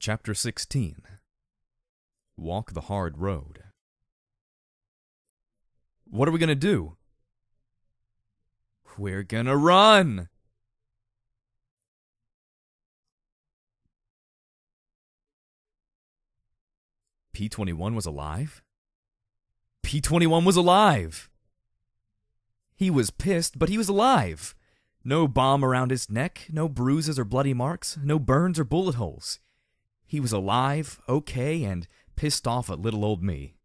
Chapter 16. Walk the Hard Road. What are we gonna do? We're gonna run! P-21 was alive? P-21 was alive! He was pissed, but he was alive! No bomb around his neck, no bruises or bloody marks, no burns or bullet holes. He was alive, okay, and pissed off at little old me.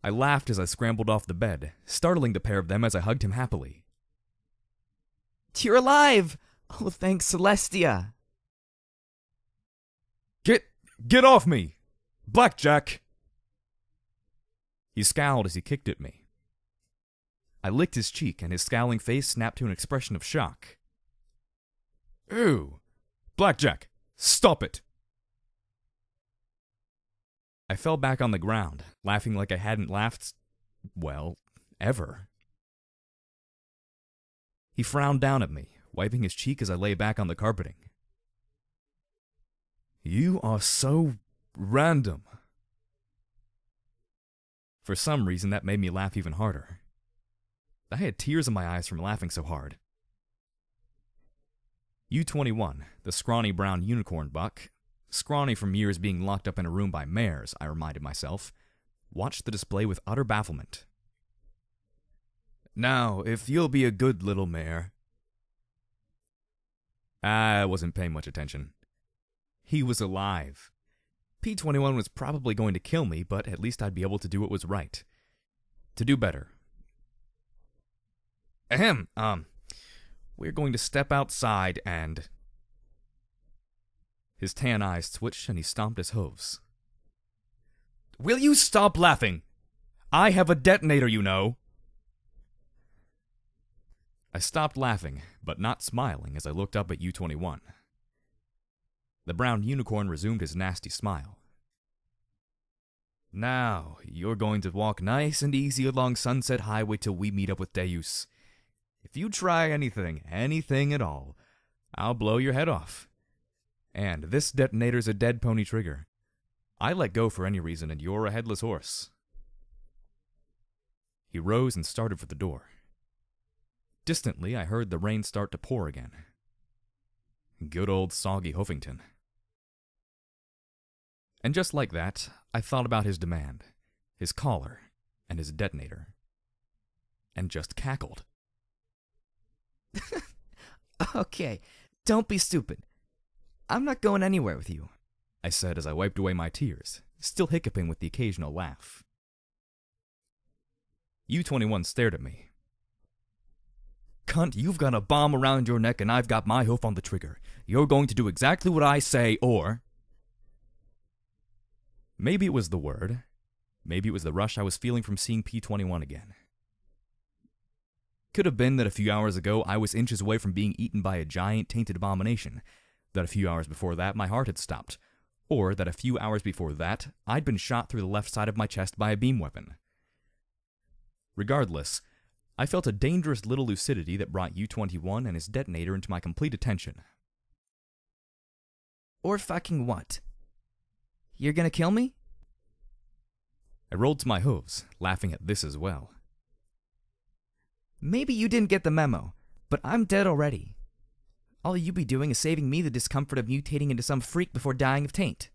I laughed as I scrambled off the bed, startling the pair of them as I hugged him happily. You're alive! Oh, thanks, Celestia! Get off me! Blackjack! He scowled as he kicked at me. I licked his cheek, and his scowling face snapped to an expression of shock. Ew! Blackjack! Stop it! I fell back on the ground, laughing like I hadn't laughed, well, ever. He frowned down at me, wiping his cheek as I lay back on the carpeting. You are so random. For some reason, that made me laugh even harder. I had tears in my eyes from laughing so hard. U-21, the scrawny brown unicorn buck, scrawny from years being locked up in a room by mares, I reminded myself, watched the display with utter bafflement. Now, if you'll be a good little mare. I wasn't paying much attention. He was alive. P-21 was probably going to kill me, but at least I'd be able to do what was right. To do better. Ahem, we're going to step outside and... His tan eyes twitched and he stomped his hooves. Will you stop laughing? I have a detonator, you know. I stopped laughing, but not smiling as I looked up at U-21. The brown unicorn resumed his nasty smile. Now, you're going to walk nice and easy along Sunset Highway till we meet up with Deus. If you try anything at all, I'll blow your head off. And this detonator's a dead pony trigger. I let go for any reason and you're a headless horse. He rose and started for the door. Distantly, I heard the rain start to pour again. Good old soggy Hoofington. And just like that, I thought about his demand, his collar, and his detonator. And just cackled. Okay, don't be stupid. I'm not going anywhere with you, I said as I wiped away my tears, still hiccuping with the occasional laugh. U-21 stared at me. Cunt, you've got a bomb around your neck and I've got my hoof on the trigger. You're going to do exactly what I say, or... Maybe it was the word. Maybe it was the rush I was feeling from seeing P-21 again. Could have been that a few hours ago I was inches away from being eaten by a giant tainted abomination, that a few hours before that my heart had stopped, or that a few hours before that I'd been shot through the left side of my chest by a beam weapon. Regardless, I felt a dangerous little lucidity that brought U-21 and his detonator into my complete attention. Or fucking what? You're gonna kill me? I rolled to my hooves, laughing at this as well. Maybe you didn't get the memo, but I'm dead already. All you be doing is saving me the discomfort of mutating into some freak before dying of taint.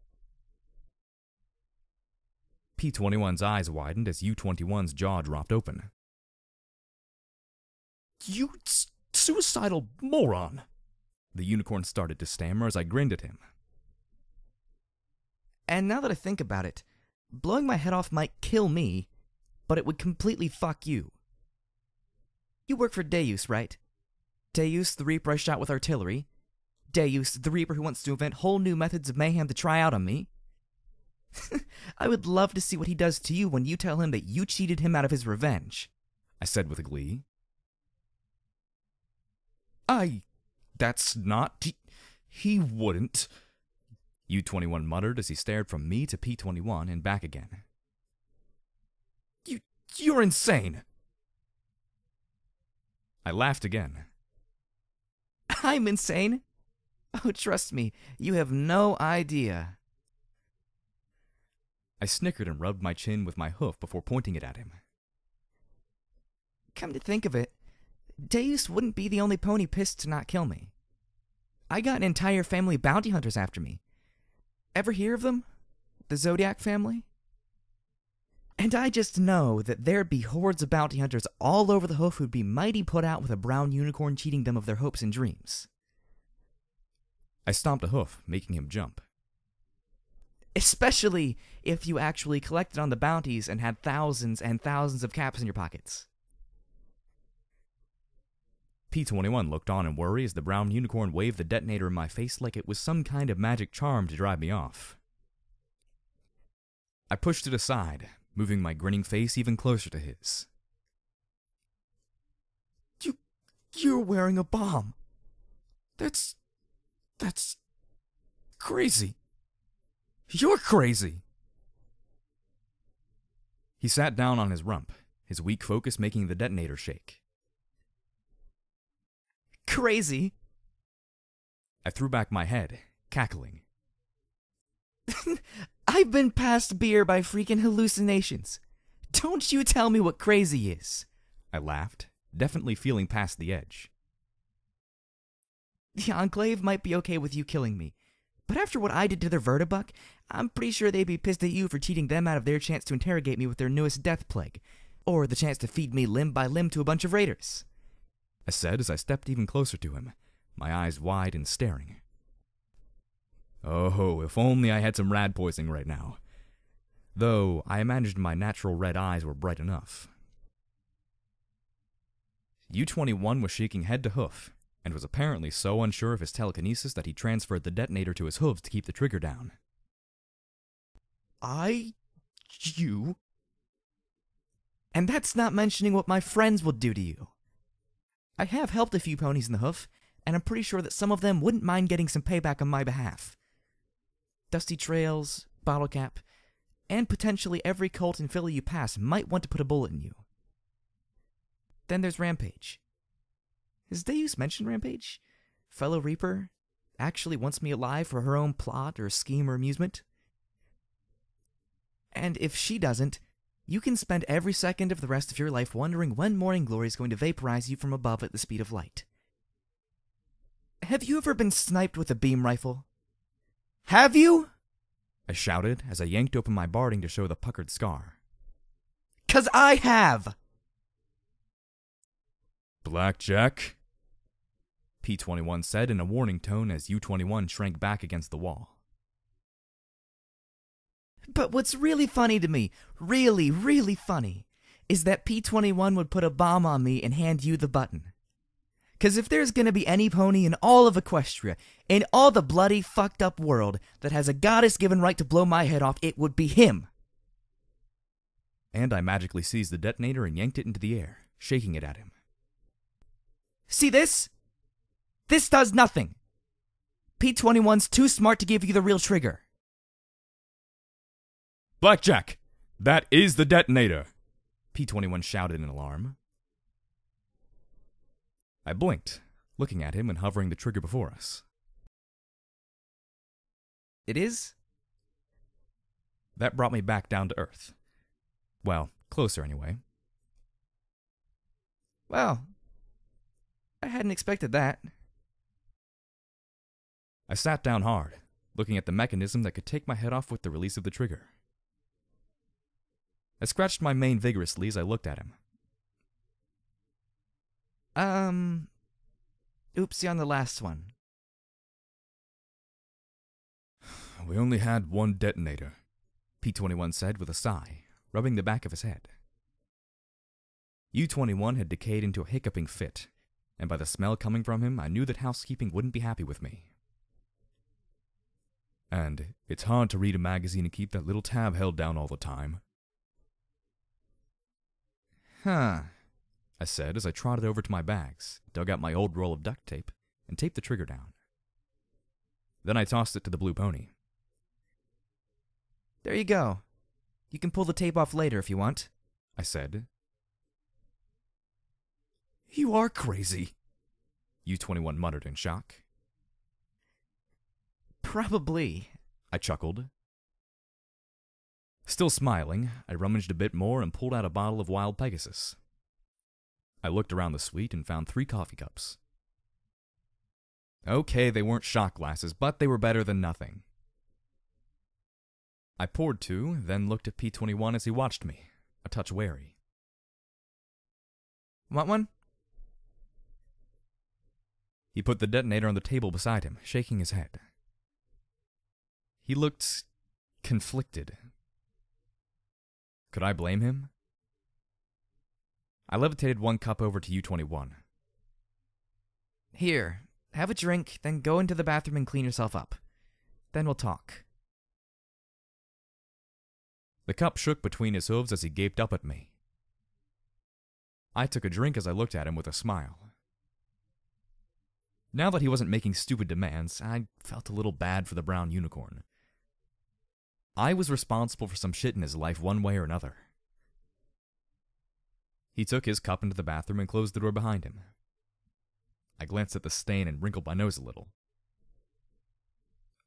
P-21's eyes widened as U-21's jaw dropped open. You suicidal moron! The unicorn started to stammer as I grinned at him. And now that I think about it, blowing my head off might kill me, but it would completely fuck you. You work for Deus, right? Deus, the Reaper I shot with artillery. Deus, the Reaper who wants to invent whole new methods of mayhem to try out on me. I would love to see what he does to you when you tell him that you cheated him out of his revenge, I said with glee. That's not... He wouldn't... U-21 muttered as he stared from me to P-21 and back again. You're insane! I laughed again. I'm insane? Oh, trust me, you have no idea. I snickered and rubbed my chin with my hoof before pointing it at him. Come to think of it, Deus wouldn't be the only pony pissed to not kill me. I got an entire family of bounty hunters after me. Ever hear of them? The Zodiac family? And I just know that there'd be hordes of bounty hunters all over the hoof who'd be mighty put out with a brown unicorn cheating them of their hopes and dreams. I stomped a hoof, making him jump. Especially if you actually collected on the bounties and had thousands and thousands of caps in your pockets. P-21 looked on in worry as the brown unicorn waved the detonator in my face like it was some kind of magic charm to drive me off. I pushed it aside, moving my grinning face even closer to his. You're wearing a bomb. That's crazy. You're crazy! He sat down on his rump, his weak focus making the detonator shake. Crazy? I threw back my head, cackling. I've been passed beer by freaking hallucinations. Don't you tell me what crazy is. I laughed, definitely feeling past the edge. The Enclave might be okay with you killing me, but after what I did to their Vertibuck, I'm pretty sure they'd be pissed at you for cheating them out of their chance to interrogate me with their newest death plague, or the chance to feed me limb by limb to a bunch of raiders. I said as I stepped even closer to him, my eyes wide and staring. Oh, if only I had some rad poisoning right now. Though, I imagined my natural red eyes were bright enough. U-21 was shaking head to hoof, and was apparently so unsure of his telekinesis that he transferred the detonator to his hooves to keep the trigger down. You? And that's not mentioning what my friends will do to you. I have helped a few ponies in the hoof, and I'm pretty sure that some of them wouldn't mind getting some payback on my behalf. Dusty Trails, Bottle Cap, and potentially every colt and filly you pass might want to put a bullet in you. Then there's Rampage. Has Deus mentioned Rampage? Fellow Reaper actually wants me alive for her own plot or scheme or amusement? And if she doesn't, you can spend every second of the rest of your life wondering when Morning Glory is going to vaporize you from above at the speed of light. Have you ever been sniped with a beam rifle? Have you? I shouted as I yanked open my barding to show the puckered scar. 'Cause I have! Blackjack? P-21 said in a warning tone as U-21 shrank back against the wall. But what's really funny to me, really, really funny, is that P-21 would put a bomb on me and hand you the button. 'Cause if there's gonna be any pony in all of Equestria, in all the bloody, fucked up world, that has a goddess-given right to blow my head off, it would be him. And I magically seized the detonator and yanked it into the air, shaking it at him. See this? This does nothing. P-21's too smart to give you the real trigger. Blackjack! That is the detonator! P-21 shouted in alarm. I blinked, looking at him and hovering the trigger before us. It is? That brought me back down to earth. Well, closer anyway. Well, I hadn't expected that. I sat down hard, looking at the mechanism that could take my head off with the release of the trigger. I scratched my mane vigorously as I looked at him. Oopsie on the last one. We only had one detonator, P-21 said with a sigh, rubbing the back of his head. U-21 had decayed into a hiccuping fit, and by the smell coming from him, I knew that housekeeping wouldn't be happy with me. And it's hard to read a magazine and keep that little tab held down all the time. Huh. I said as I trotted over to my bags, dug out my old roll of duct tape, and taped the trigger down. Then I tossed it to the blue pony. There you go. You can pull the tape off later if you want, I said. You are crazy, U-21 muttered in shock. Probably, I chuckled. Still smiling, I rummaged a bit more and pulled out a bottle of Wild Pegasus. I looked around the suite and found 3 coffee cups. Okay, they weren't shot glasses, but they were better than nothing. I poured 2, then looked at P21 as he watched me, a touch wary. Want one? He put the detonator on the table beside him, shaking his head. He looked conflicted. Could I blame him? I levitated 1 cup over to U21. Here, have a drink, then go into the bathroom and clean yourself up. Then we'll talk. The cup shook between his hooves as he gaped up at me. I took a drink as I looked at him with a smile. Now that he wasn't making stupid demands, I felt a little bad for the brown unicorn. I was responsible for some shit in his life one way or another. He took his cup into the bathroom and closed the door behind him. I glanced at the stain and wrinkled my nose a little.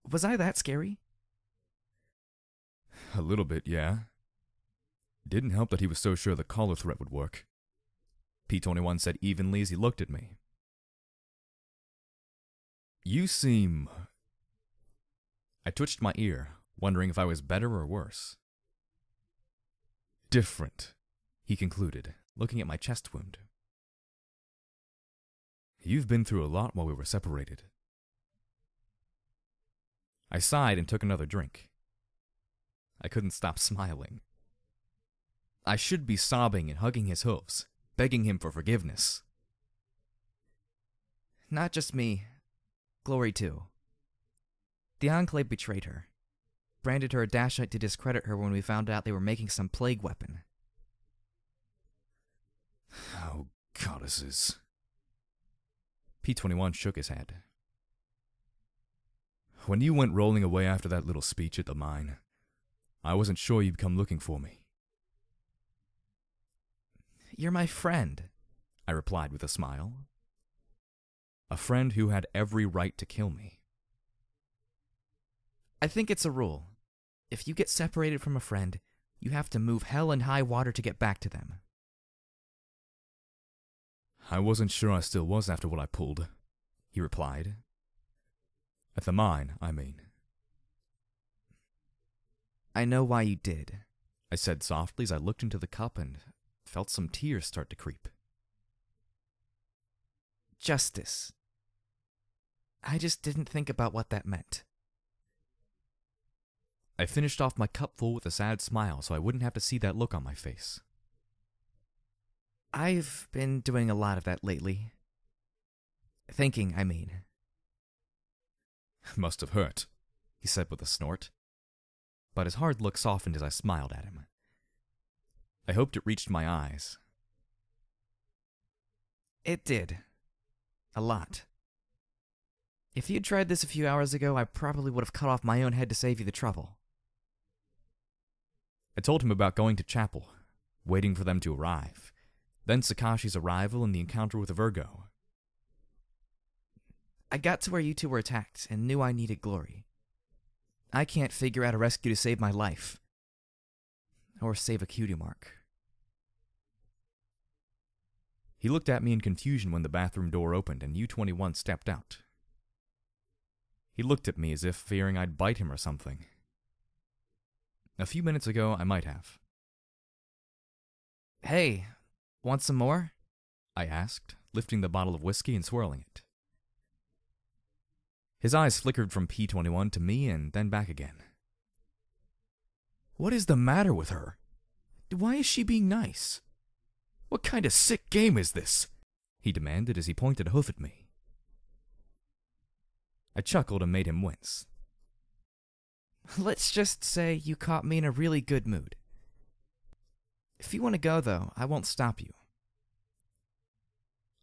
Was I that scary? A little bit, yeah. It didn't help that he was so sure the collar threat would work. P21 said evenly as he looked at me. You seem... I twitched my ear, wondering if I was better or worse. Different, he concluded, looking at my chest wound. You've been through a lot while we were separated. I sighed and took another drink. I couldn't stop smiling. I should be sobbing and hugging his hooves, begging him for forgiveness. Not just me. Glory too. The Enclave betrayed her. Branded her a Dashite to discredit her when we found out they were making some plague weapon. Oh, goddesses. P21 shook his head. When you went rolling away after that little speech at the mine, I wasn't sure you'd come looking for me. You're my friend, I replied with a smile. A friend who had every right to kill me. I think it's a rule. If you get separated from a friend, you have to move hell and high water to get back to them. I wasn't sure I still was after what I pulled, he replied. At the mine, I mean. I know why you did, I said softly as I looked into the cup and felt some tears start to creep. Justice. I just didn't think about what that meant. I finished off my cup full with a sad smile so I wouldn't have to see that look on my face. I've been doing a lot of that lately. Thinking, I mean. Must have hurt, he said with a snort. But his hard look softened as I smiled at him. I hoped it reached my eyes. It did. A lot. If you'd tried this a few hours ago, I probably would have cut off my own head to save you the trouble. I told him about going to chapel, waiting for them to arrive, then Sakashi's arrival and the encounter with Virgo. I got to where you two were attacked and knew I needed glory. I can't figure out a rescue to save my life. Or save a cutie mark. He looked at me in confusion when the bathroom door opened and U21 stepped out. He looked at me as if fearing I'd bite him or something. A few minutes ago, I might have. Hey, want some more? I asked, lifting the bottle of whiskey and swirling it. His eyes flickered from P21 to me and then back again. What is the matter with her? Why is she being nice? What kind of sick game is this? He demanded as he pointed a hoof at me. I chuckled and made him wince. Let's just say you caught me in a really good mood. If you want to go, though, I won't stop you.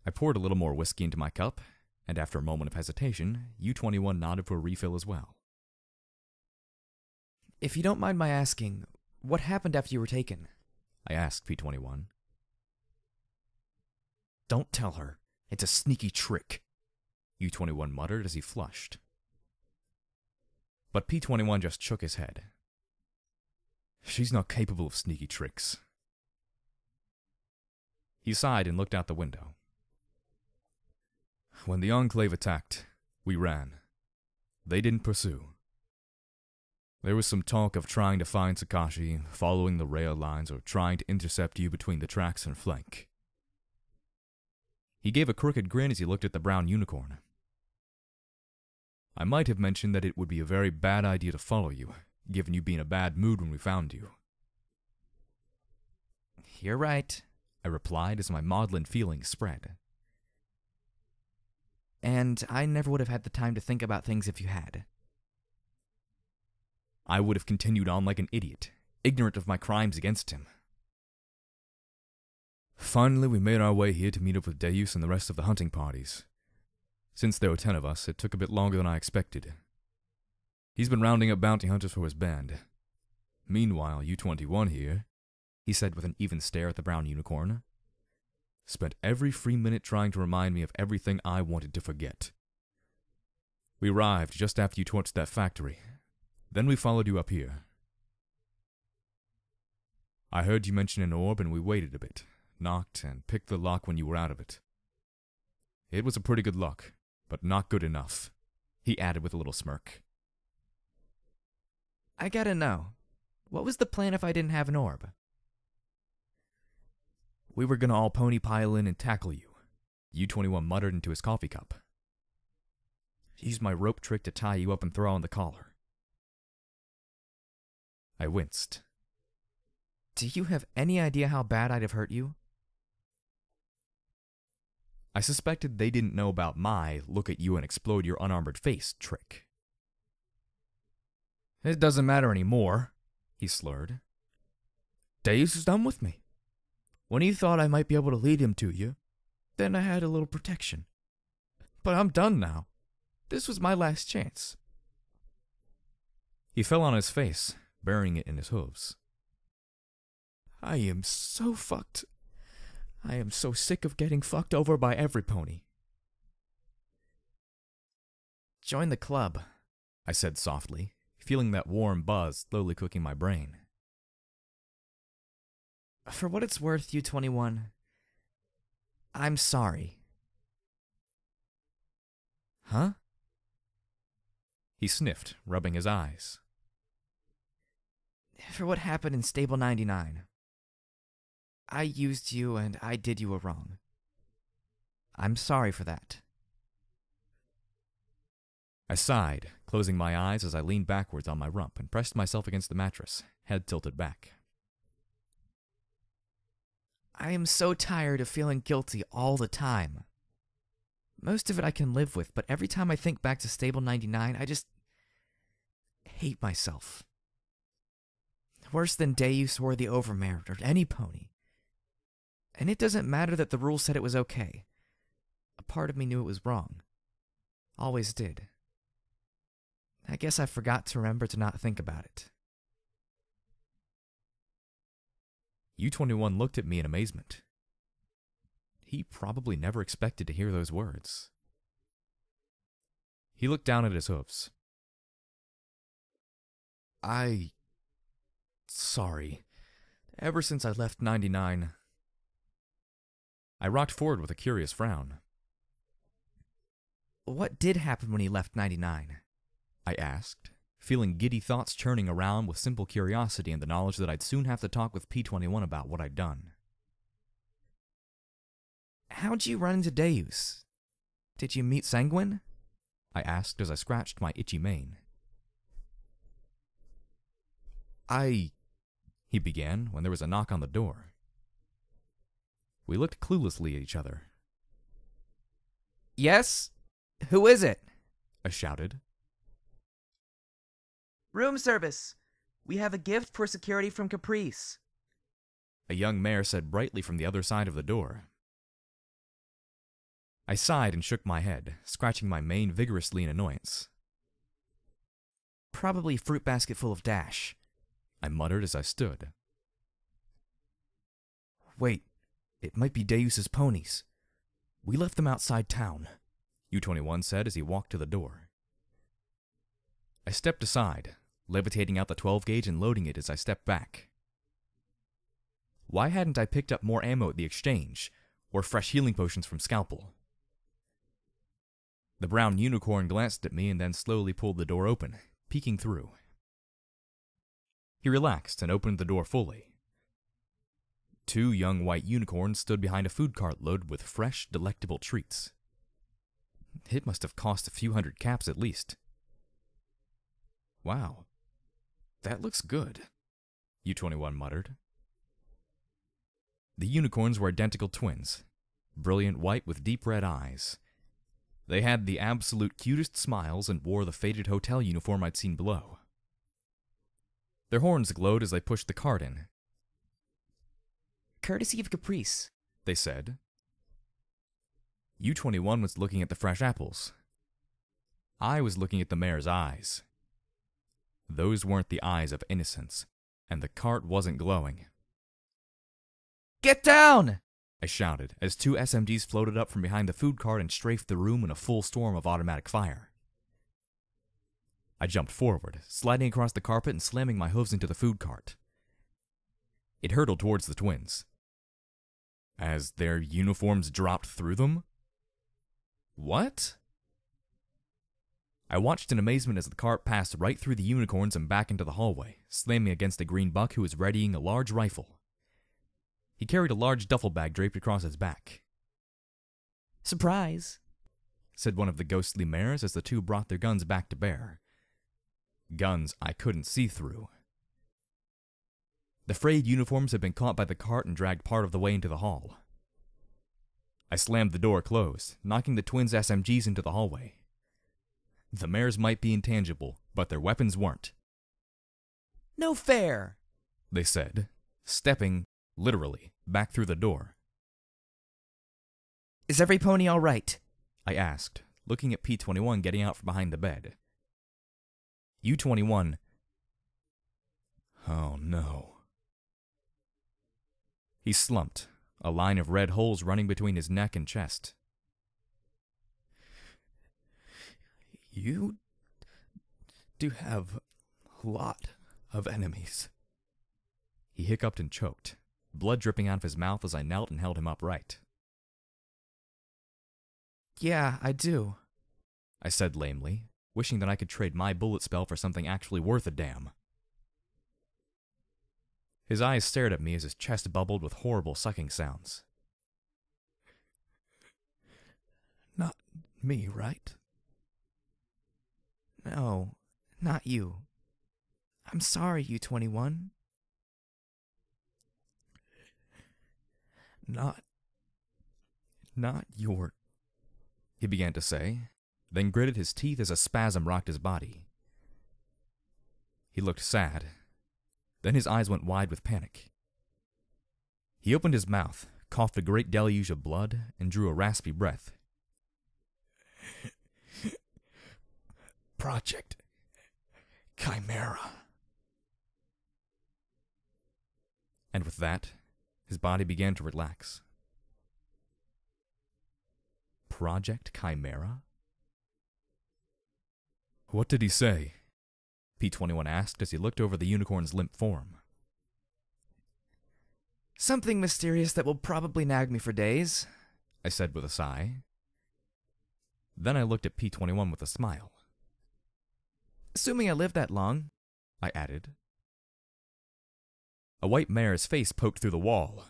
I poured a little more whiskey into my cup, and after a moment of hesitation, U21 nodded for a refill as well. If you don't mind my asking, what happened after you were taken? I asked P21. Don't tell her. It's a sneaky trick, U21 muttered as he flushed. But P21 just shook his head. She's not capable of sneaky tricks. He sighed and looked out the window. When the Enclave attacked, we ran. They didn't pursue. There was some talk of trying to find Sakashi, following the rail lines, or trying to intercept you between the tracks and flank. He gave a crooked grin as he looked at the brown unicorn. I might have mentioned that it would be a very bad idea to follow you, given you be in a bad mood when we found you. You're right, I replied as my maudlin feelings spread. And I never would have had the time to think about things if you had. I would have continued on like an idiot, ignorant of my crimes against him. Finally, we made our way here to meet up with Deus and the rest of the hunting parties. Since there were 10 of us, it took a bit longer than I expected. He's been rounding up bounty hunters for his band. Meanwhile, U-21 here, he said with an even stare at the brown unicorn, spent every free minute trying to remind me of everything I wanted to forget. We arrived just after you torched that factory. Then we followed you up here. I heard you mention an orb and we waited a bit, knocked, and picked the lock when you were out of it. It was a pretty good lock, but not good enough, he added with a little smirk. I gotta know, what was the plan if I didn't have an orb? We were gonna all pony pile in and tackle you, U-21 muttered into his coffee cup. Use my rope trick to tie you up and throw on the collar. I winced. Do you have any idea how bad I'd have hurt you? I suspected they didn't know about my look at you and explode your unarmored face trick. It doesn't matter anymore, he slurred. Deus is done with me. When he thought I might be able to lead him to you, then I had a little protection. But I'm done now. This was my last chance. He fell on his face, burying it in his hooves. I am so fucked. I am so sick of getting fucked over by every pony. Join the club, I said softly, feeling that warm buzz slowly cooking my brain. For what it's worth, U-21, I'm sorry. Huh? He sniffed, rubbing his eyes. For what happened in Stable 99. I used you and I did you a wrong. I'm sorry for that. I sighed, closing my eyes as I leaned backwards on my rump and pressed myself against the mattress, head tilted back. I am so tired of feeling guilty all the time. Most of it I can live with, but every time I think back to Stable 99, I just hate myself. Worse than Deus or the Overmare or any pony. And it doesn't matter that the rules said it was okay. A part of me knew it was wrong. Always did. I guess I forgot to remember to not think about it. U-21 looked at me in amazement. He probably never expected to hear those words. He looked down at his hooves. Sorry. Ever since I left 99... I rocked forward with a curious frown. What did happen when he left 99? I asked, feeling giddy thoughts churning around with simple curiosity and the knowledge that I'd soon have to talk with P21 about what I'd done. How'd you run into Deus? Did you meet Sanguine? I asked as I scratched my itchy mane. He began when there was a knock on the door. We looked cluelessly at each other. Yes? Who is it? I shouted. Room service. We have a gift for security from Caprice. A young mare said brightly from the other side of the door. I sighed and shook my head, scratching my mane vigorously in annoyance. Probably fruit basket full of dash, I muttered as I stood. Wait, it might be Deus's ponies. We left them outside town, U-21 said as he walked to the door. I stepped aside, levitating out the 12-gauge and loading it as I stepped back. Why hadn't I picked up more ammo at the exchange, or fresh healing potions from Scalpel? The brown unicorn glanced at me and then slowly pulled the door open, peeking through. He relaxed and opened the door fully. 2 young white unicorns stood behind a food cart loaded with fresh, delectable treats. It must have cost a few hundred caps at least. Wow, that looks good, U-21 muttered. The unicorns were identical twins, brilliant white with deep red eyes. They had the absolute cutest smiles and wore the faded hotel uniform I'd seen below. Their horns glowed as they pushed the cart in. Courtesy of Caprice, They said. U-21 was looking at the fresh apples. I was looking at the mare's eyes. Those weren't the eyes of innocence, and the cart wasn't glowing. Get down! I shouted as 2 SMGs floated up from behind the food cart and strafed the room in a full storm of automatic fire. I jumped forward, sliding across the carpet and slamming my hooves into the food cart. It hurtled towards the twins. As their uniforms dropped through them? What? I watched in amazement as the cart passed right through the unicorns and back into the hallway, slamming against a green buck who was readying a large rifle. He carried a large duffel bag draped across his back. Surprise, said one of the ghostly mares as the 2 brought their guns back to bear. Guns I couldn't see through. The frayed uniforms had been caught by the cart and dragged part of the way into the hall. I slammed the door closed, knocking the twins' SMGs into the hallway. The mares might be intangible, but their weapons weren't. No fair, They said, stepping, literally, back through the door. Is every pony all right? I asked, looking at P-21 getting out from behind the bed. U-21. Oh no. He slumped, a line of red holes running between his neck and chest. You do have a lot of enemies. He hiccuped and choked, blood dripping out of his mouth as I knelt and held him upright. Yeah, I do, I said lamely, wishing that I could trade my bullet spell for something actually worth a damn. His eyes stared at me as his chest bubbled with horrible sucking sounds. Not me, right? No, not you. I'm sorry, U-21. Not your... He began to say, then gritted his teeth as a spasm rocked his body. He looked sad. Then his eyes went wide with panic. He opened his mouth, coughed a great deluge of blood, and drew a raspy breath. Project Chimera. And with that, his body began to relax. Project Chimera? What did he say? P-21 asked as he looked over the unicorn's limp form. Something mysterious that will probably nag me for days, I said with a sigh. Then I looked at P-21 with a smile. Assuming I live that long, I added. A white mare's face poked through the wall.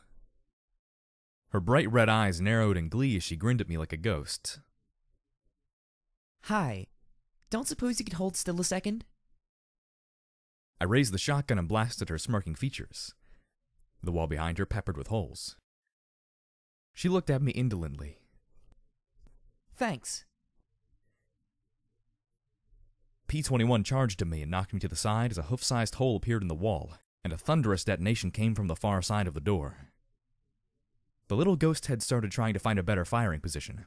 Her bright red eyes narrowed in glee as she grinned at me like a ghost. Hi. Don't suppose you could hold still a second? I raised the shotgun and blasted her smirking features, the wall behind her peppered with holes. She looked at me indolently. Thanks. P-21 charged at me and knocked me to the side as a hoof-sized hole appeared in the wall, and a thunderous detonation came from the far side of the door. The little ghost head started trying to find a better firing position.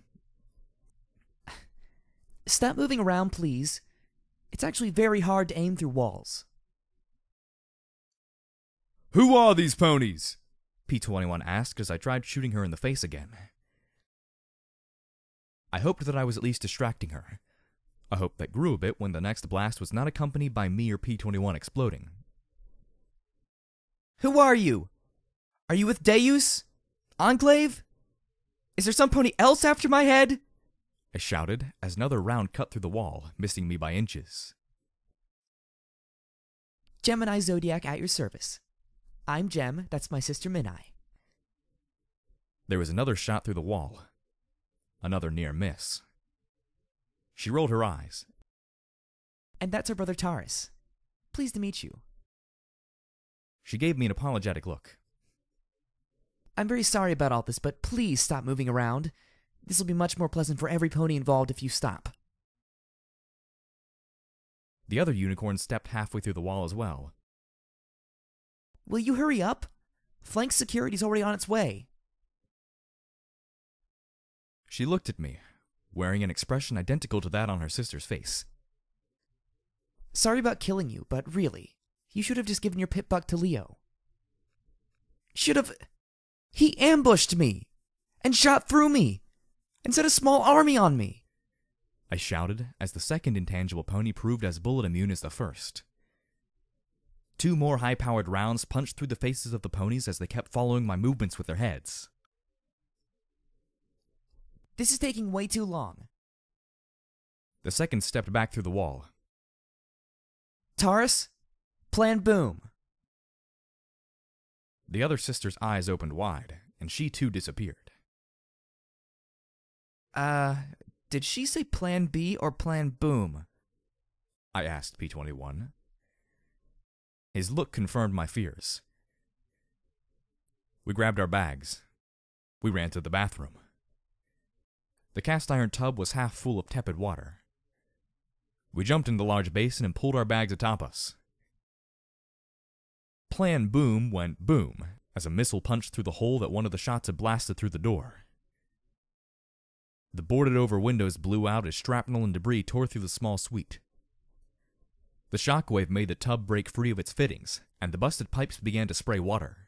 Stop moving around, please. It's actually very hard to aim through walls. Who are these ponies? P-21 asked as I tried shooting her in the face again. I hoped that I was at least distracting her, a hope that grew a bit when the next blast was not accompanied by me or P-21 exploding. Who are you? Are you with Deus? Enclave? Is there some pony else after my head? I shouted as another round cut through the wall, missing me by inches. Gemini Zodiac at your service. I'm Gem, that's my sister Minai. There was another shot through the wall. Another near miss. She rolled her eyes. And that's our brother Taurus. Pleased to meet you. She gave me an apologetic look. I'm very sorry about all this, but please stop moving around. This will be much more pleasant for every pony involved if you stop. The other unicorn stepped halfway through the wall as well. Will you hurry up? Flank security's already on its way. She looked at me, wearing an expression identical to that on her sister's face. Sorry about killing you, but really, you should have just given your pit buck to Leo. Should have... He ambushed me! And shot through me! And set a small army on me! I shouted as the second intangible pony proved as bullet immune as the first. 2 more high-powered rounds punched through the faces of the ponies as they kept following my movements with their heads. This is taking way too long. The second stepped back through the wall. Taurus, plan boom. The other sister's eyes opened wide, and she too disappeared. Did she say plan B or plan boom? I asked P-21. His look confirmed my fears. We grabbed our bags. We ran to the bathroom. The cast iron tub was half full of tepid water. We jumped in the large basin and pulled our bags atop us. Plan boom went boom as a missile punched through the hole that one of the shots had blasted through the door. The boarded-over windows blew out as shrapnel and debris tore through the small suite. The shockwave made the tub break free of its fittings, and the busted pipes began to spray water.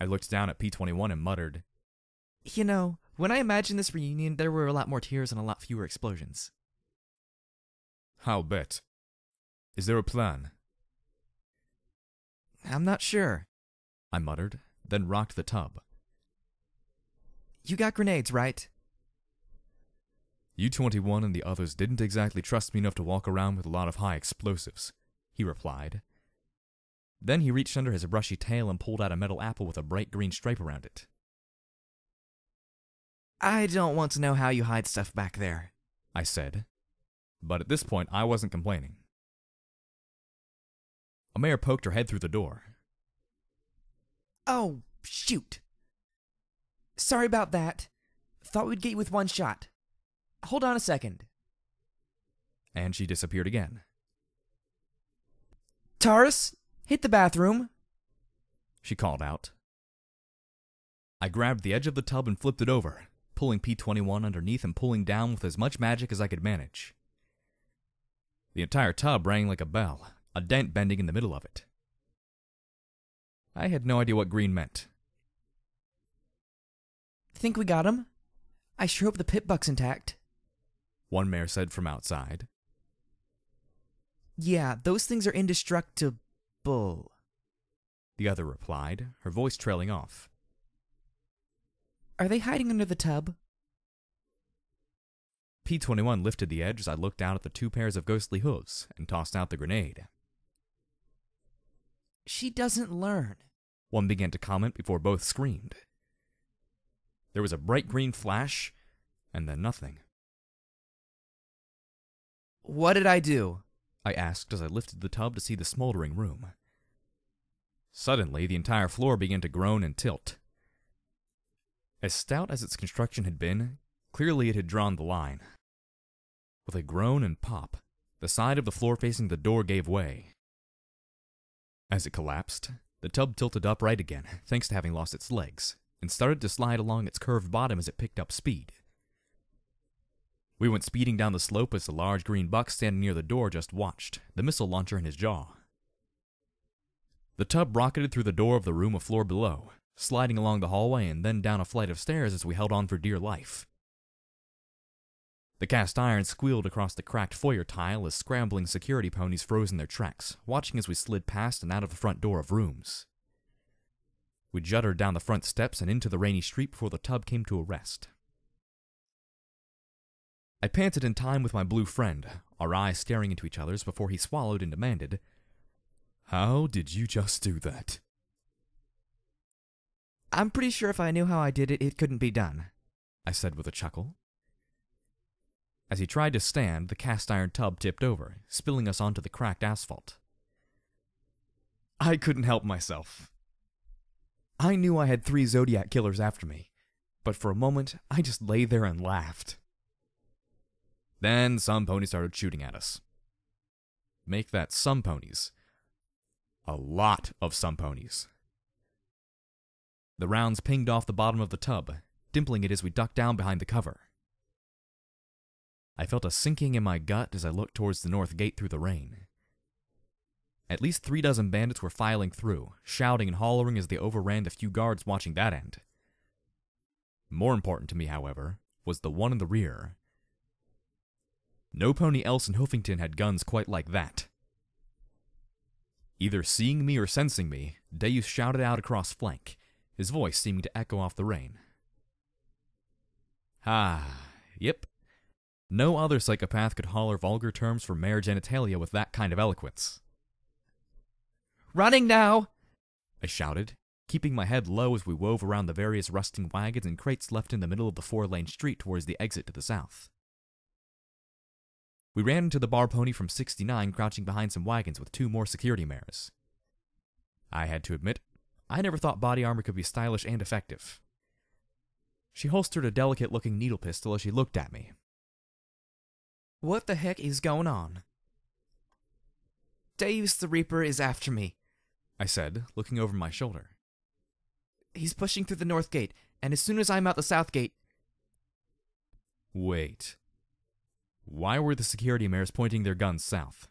I looked down at P-21 and muttered, You know, when I imagined this reunion, there were a lot more tears and a lot fewer explosions. I'll bet. Is there a plan? I'm not sure. I muttered, then rocked the tub. You got grenades, right? U-21 and the others didn't exactly trust me enough to walk around with a lot of high explosives, he replied. Then he reached under his brushy tail and pulled out a metal apple with a bright green stripe around it. I don't want to know how you hide stuff back there, I said. But at this point, I wasn't complaining. A mare poked her head through the door. Oh, shoot. Sorry about that. Thought we'd get you with one shot. Hold on a second. And she disappeared again. Taurus, hit the bathroom, she called out. I grabbed the edge of the tub and flipped it over, pulling P-21 underneath and pulling down with as much magic as I could manage. The entire tub rang like a bell, a dent bending in the middle of it. I had no idea what green meant. Think we got him? I sure hope the pit buck's intact. One mare said from outside. Yeah, those things are indestructible, the other replied, her voice trailing off. Are they hiding under the tub? P-21 lifted the edge as I looked down at the 2 pairs of ghostly hooves and tossed out the grenade. She doesn't learn, one began to comment before both screamed. There was a bright green flash, and then nothing. What did I do? I asked as I lifted the tub to see the smoldering room. Suddenly, the entire floor began to groan and tilt. As stout as its construction had been, clearly it had drawn the line. With a groan and pop, the side of the floor facing the door gave way. As it collapsed, the tub tilted upright again, thanks to having lost its legs, and started to slide along its curved bottom as it picked up speed. We went speeding down the slope as the large green buck standing near the door just watched, the missile launcher in his jaw. The tub rocketed through the door of the room a floor below, sliding along the hallway and then down a flight of stairs as we held on for dear life. The cast iron squealed across the cracked foyer tile as scrambling security ponies froze in their tracks, watching as we slid past and out of the front door of rooms. We juddered down the front steps and into the rainy street before the tub came to a rest. I panted in time with my blue friend, our eyes staring into each other's before he swallowed and demanded, "How did you just do that?" I'm pretty sure if I knew how I did it, it couldn't be done, I said with a chuckle. As he tried to stand, the cast iron tub tipped over, spilling us onto the cracked asphalt. I couldn't help myself. I knew I had 3 Zodiac killers after me, but for a moment, I just lay there and laughed. Then some ponies started shooting at us. Make that some ponies. A lot of some ponies. The rounds pinged off the bottom of the tub, dimpling it as we ducked down behind the cover. I felt a sinking in my gut as I looked towards the north gate through the rain. At least 3 dozen bandits were filing through, shouting and hollering as they overran the few guards watching that end. More important to me, however, was the one in the rear. No pony else in Hoofington had guns quite like that. Either seeing me or sensing me, Deus shouted out across flank, his voice seeming to echo off the rain. Yep. No other psychopath could holler vulgar terms for mare genitalia with that kind of eloquence. Running now! I shouted, keeping my head low as we wove around the various rusting wagons and crates left in the middle of the 4-lane street towards the exit to the south. We ran into the bar pony from 69 crouching behind some wagons with 2 more security mares. I had to admit, I never thought body armor could be stylish and effective. She holstered a delicate-looking needle pistol as she looked at me. What the heck is going on? Deus the Reaper is after me, I said, looking over my shoulder. He's pushing through the north gate, and as soon as I'm out the south gate... Wait. Why were the security mares pointing their guns south?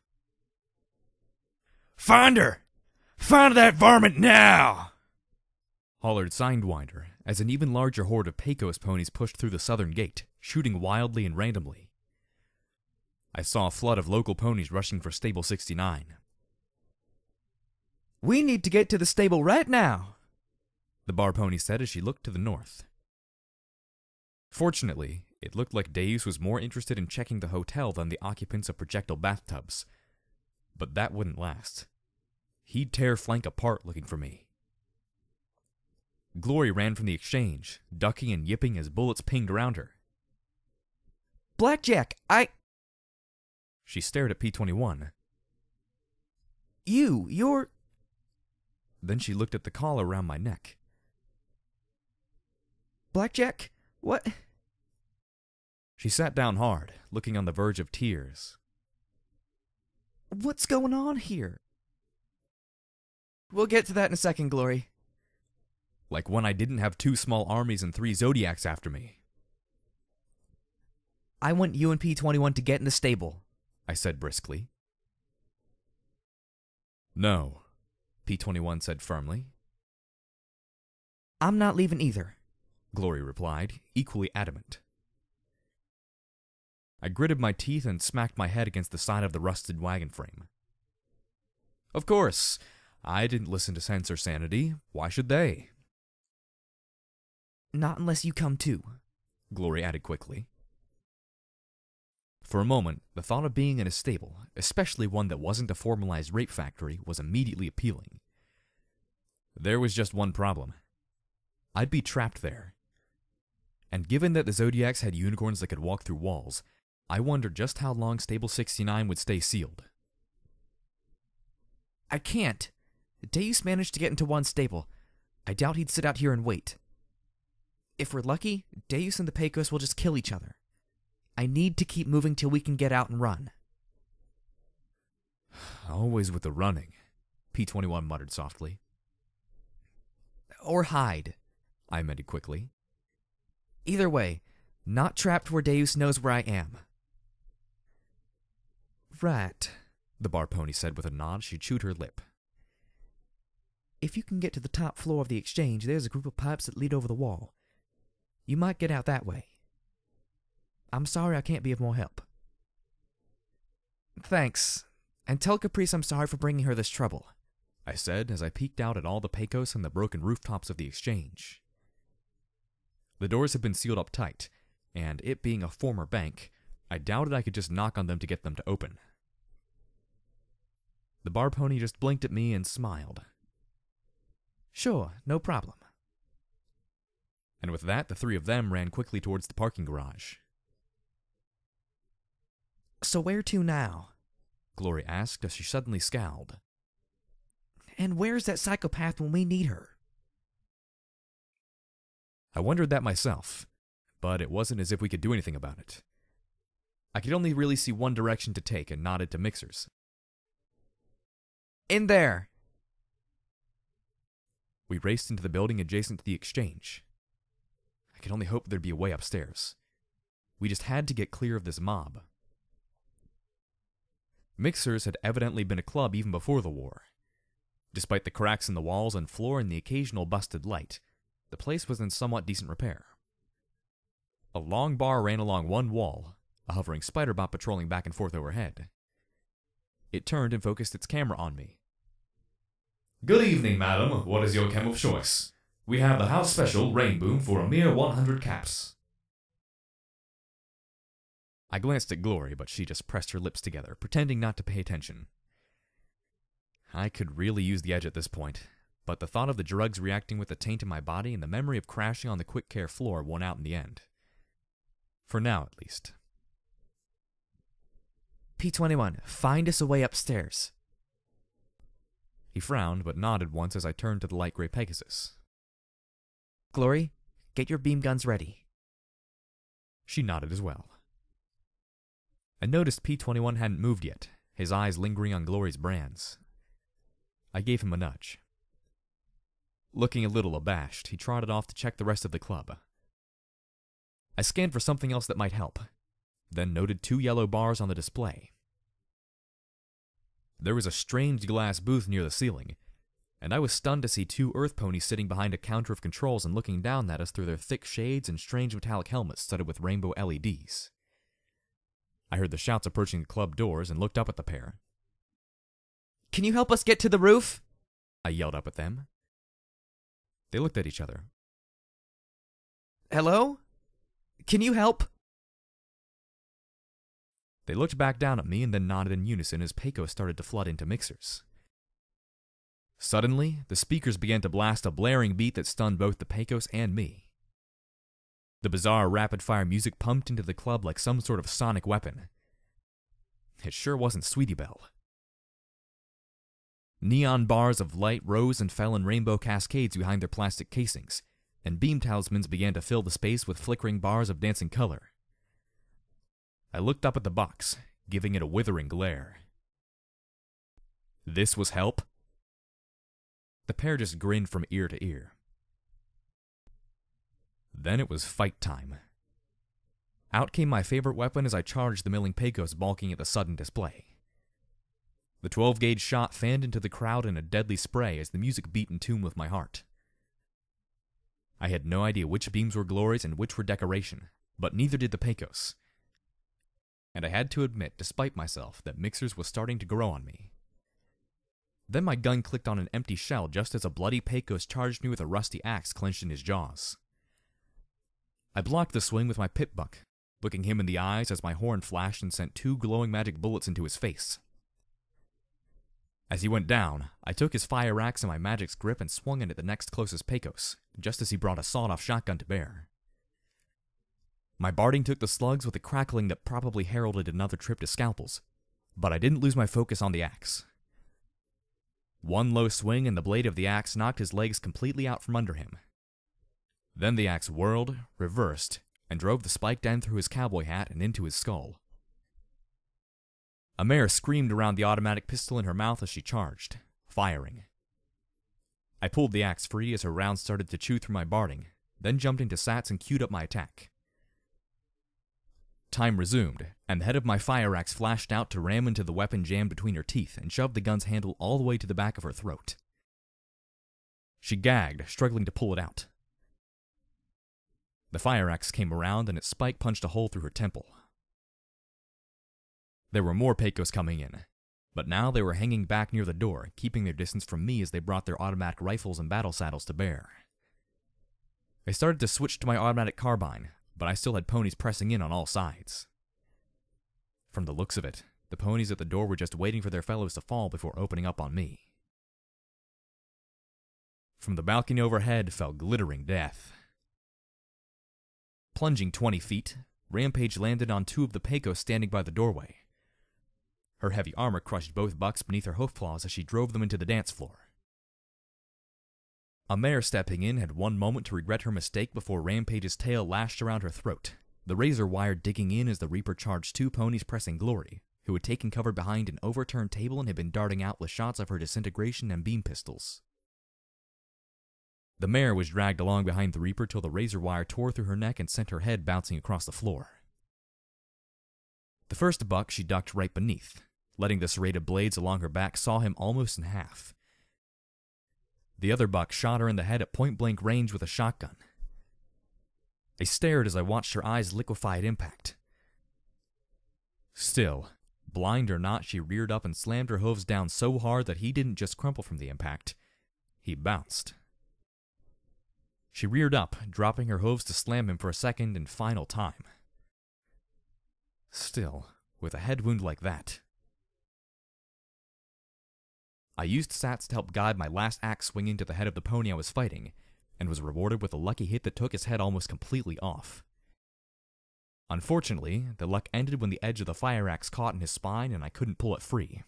"Find her! Find that varmint now!" hollered Sidewinder, as an even larger horde of Pecos ponies pushed through the southern gate, shooting wildly and randomly. I saw a flood of local ponies rushing for Stable 69. We need to get to the stable right now, the bar pony said as she looked to the north. Fortunately, it looked like Deus was more interested in checking the hotel than the occupants of projectile bathtubs. But that wouldn't last. He'd tear flank apart looking for me. Glory ran from the exchange, ducking and yipping as bullets pinged around her. Blackjack, She stared at P-21. You're... Then she looked at the collar around my neck. Blackjack? What? She sat down hard, looking on the verge of tears. What's going on here? We'll get to that in a second, Glory. Like when I didn't have 2 small armies and 3 Zodiacs after me. I want you and P-21 to get in the stable, I said briskly. No, P-21 said firmly. I'm not leaving either, Glory replied, equally adamant. I gritted my teeth and smacked my head against the side of the rusted wagon frame. Of course, I didn't listen to sense or sanity. Why should they? Not unless you come too, Glory added quickly. For a moment, the thought of being in a stable, especially one that wasn't a formalized rape factory, was immediately appealing. There was just one problem. I'd be trapped there. And given that the Zodiacs had unicorns that could walk through walls, I wondered just how long Stable 69 would stay sealed. I can't. Deus managed to get into one stable. I doubt he'd sit out here and wait. If we're lucky, Deus and the Pecos will just kill each other. I need to keep moving till we can get out and run. Always with the running, P-21 muttered softly. Or hide, I amended quickly. Either way, not trapped where Deus knows where I am. Right, the bar pony said with a nod. She chewed her lip. If you can get to the top floor of the exchange, there's a group of pipes that lead over the wall. You might get out that way. I'm sorry I can't be of more help. Thanks, and tell Caprice I'm sorry for bringing her this trouble, I said as I peeked out at all the Pecos and the broken rooftops of the exchange. The doors had been sealed up tight, and it being a former bank, I doubted I could just knock on them to get them to open. The bar pony just blinked at me and smiled. Sure, no problem. And with that, the three of them ran quickly towards the parking garage. So where to now? Glory asked as she suddenly scowled. And where's that psychopath when we need her? I wondered that myself, but it wasn't as if we could do anything about it. I could only really see one direction to take and nodded to Mixers. In there! We raced into the building adjacent to the exchange. I could only hope there'd be a way upstairs. We just had to get clear of this mob. Mixers had evidently been a club even before the war. Despite the cracks in the walls and floor and the occasional busted light, the place was in somewhat decent repair. A long bar ran along one wall, a hovering spider bot patrolling back and forth overhead. It turned and focused its camera on me. Good evening, madam. What is your chem of choice? We have the house special rain boom for a mere 100 caps. I glanced at Glory, but she just pressed her lips together, pretending not to pay attention. I could really use the edge at this point, but the thought of the drugs reacting with the taint in my body and the memory of crashing on the quick care floor won out in the end. For now, at least. P21, find us a way upstairs. He frowned, but nodded once as I turned to the light gray Pegasus. Glory, get your beam guns ready. She nodded as well. I noticed P21 hadn't moved yet, his eyes lingering on Glory's brands. I gave him a nudge. Looking a little abashed, he trotted off to check the rest of the club. I scanned for something else that might help, then noted 2 yellow bars on the display. There was a strange glass booth near the ceiling, and I was stunned to see 2 earth ponies sitting behind a counter of controls and looking down at us through their thick shades and strange metallic helmets studded with rainbow LEDs. I heard the shouts approaching the club doors and looked up at the pair. Can you help us get to the roof? I yelled up at them. They looked at each other. Hello? Can you help? They looked back down at me and then nodded in unison as Pecos started to flood into Mixers. Suddenly, the speakers began to blast a blaring beat that stunned both the Pecos and me. The bizarre rapid-fire music pumped into the club like some sort of sonic weapon. It sure wasn't Sweetie Belle. Neon bars of light rose and fell in rainbow cascades behind their plastic casings, and beam talismans began to fill the space with flickering bars of dancing color. I looked up at the box, giving it a withering glare. This was help? The pair just grinned from ear to ear. Then it was fight time. Out came my favorite weapon as I charged the milling Pecos balking at the sudden display. The 12-gauge shot fanned into the crowd in a deadly spray as the music beat in tune with my heart. I had no idea which beams were Glory's and which were decoration, but neither did the Pecos. And I had to admit, despite myself, that Mixers was starting to grow on me. Then my gun clicked on an empty shell just as a bloody Pecos charged me with a rusty axe clenched in his jaws. I blocked the swing with my pit buck, looking him in the eyes as my horn flashed and sent 2 glowing magic bullets into his face. As he went down, I took his fire axe in my magic's grip and swung it at the next closest Pecos, just as he brought a sawed-off shotgun to bear. My barding took the slugs with a crackling that probably heralded another trip to scalpels, but I didn't lose my focus on the axe. One low swing and the blade of the axe knocked his legs completely out from under him. Then the axe whirled, reversed, and drove the spiked end through his cowboy hat and into his skull. A mare screamed around the automatic pistol in her mouth as she charged, firing. I pulled the axe free as her rounds started to chew through my barding, then jumped into sats and queued up my attack. Time resumed, and the head of my fire axe flashed out to ram into the weapon jammed between her teeth and shoved the gun's handle all the way to the back of her throat. She gagged, struggling to pull it out. The fire axe came around and its spike punched a hole through her temple. There were more Pecos coming in, but now they were hanging back near the door, keeping their distance from me as they brought their automatic rifles and battle saddles to bear. I started to switch to my automatic carbine, but I still had ponies pressing in on all sides. From the looks of it, the ponies at the door were just waiting for their fellows to fall before opening up on me. From the balcony overhead fell glittering death. Plunging 20 feet, Rampage landed on 2 of the Pecos standing by the doorway. Her heavy armor crushed both bucks beneath her hoof claws as she drove them into the dance floor. A mare stepping in had one moment to regret her mistake before Rampage's tail lashed around her throat, the razor wire digging in as the Reaper charged 2 ponies pressing Glory, who had taken cover behind an overturned table and had been darting out with shots of her disintegration and beam pistols. The mare was dragged along behind the Reaper till the razor wire tore through her neck and sent her head bouncing across the floor. The first buck she ducked right beneath, letting the serrated blades along her back saw him almost in half. The other buck shot her in the head at point-blank range with a shotgun. I stared as I watched her eyes liquefy at impact. Still, blind or not, she reared up and slammed her hooves down so hard that he didn't just crumple from the impact. He bounced. She reared up, dropping her hooves to slam him for a second and final time. Still, with a head wound like that. I used sats to help guide my last axe swing into the head of the pony I was fighting, and was rewarded with a lucky hit that took his head almost completely off. Unfortunately, the luck ended when the edge of the fire axe caught in his spine and I couldn't pull it free.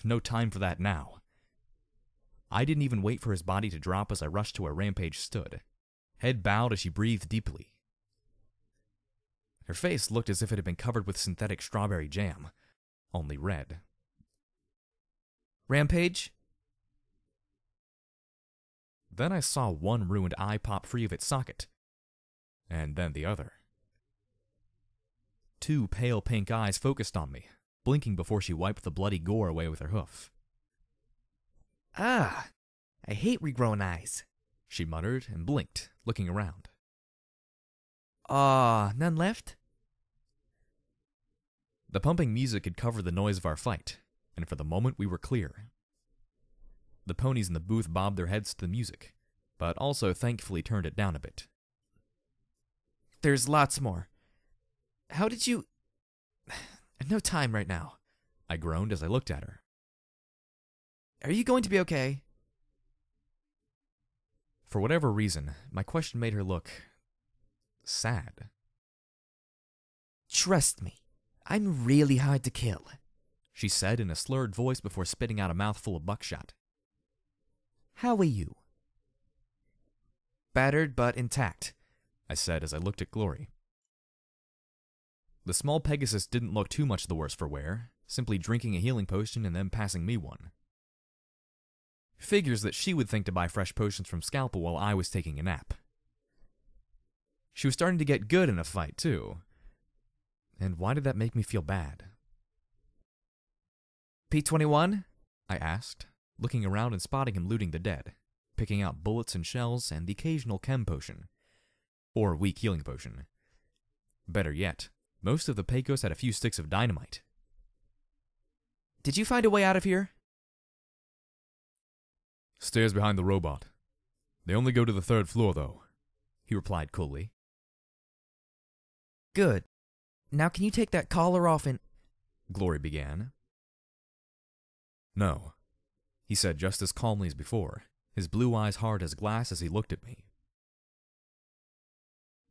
No time for that now. I didn't even wait for his body to drop as I rushed to where Rampage stood, head bowed as she breathed deeply. Her face looked as if it had been covered with synthetic strawberry jam, only red. Rampage? Then I saw one ruined eye pop free of its socket, and then the other. 2 pale pink eyes focused on me, blinking before she wiped the bloody gore away with her hoof. Ah, I hate regrowing eyes, She muttered and blinked, looking around. None left? The pumping music had covered the noise of our fight, and for the moment we were clear. The ponies in the booth bobbed their heads to the music, but also thankfully turned it down a bit. There's lots more. How did you... No time right now, I groaned as I looked at her. Are you going to be okay? For whatever reason, my question made her look... sad. Trust me, I'm really hard to kill, She said in a slurred voice before spitting out a mouthful of buckshot. How are you? Battered but intact, I said as I looked at Glory. The small Pegasus didn't look too much the worse for wear, simply drinking a healing potion and then passing me one. Figures that she would think to buy fresh potions from Scalpel while I was taking a nap. She was starting to get good in a fight, too. And why did that make me feel bad? P-21? I asked, looking around and spotting him looting the dead, picking out bullets and shells and the occasional chem potion. Or weak healing potion. Better yet, most of the Pecos had a few sticks of dynamite. Did you find a way out of here? Stairs behind the robot. They only go to the 3rd floor, though, he replied coolly. Good. Now can you take that collar off and... Glory began. No, he said just as calmly as before, his blue eyes hard as glass as he looked at me.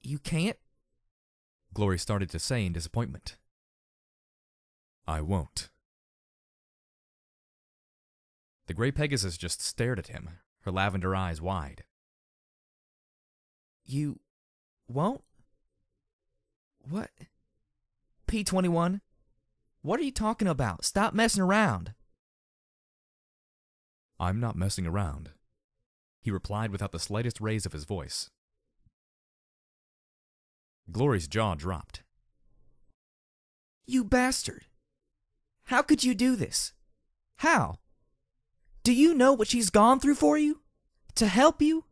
You can't? Glory started to say in disappointment. I won't. The gray Pegasus just stared at him, her lavender eyes wide. You won't? What? P-21? What are you talking about? Stop messing around. I'm not messing around, he replied without the slightest raise of his voice. Glory's jaw dropped. You bastard! How could you do this? How? Do you know what she's gone through for you? To help you?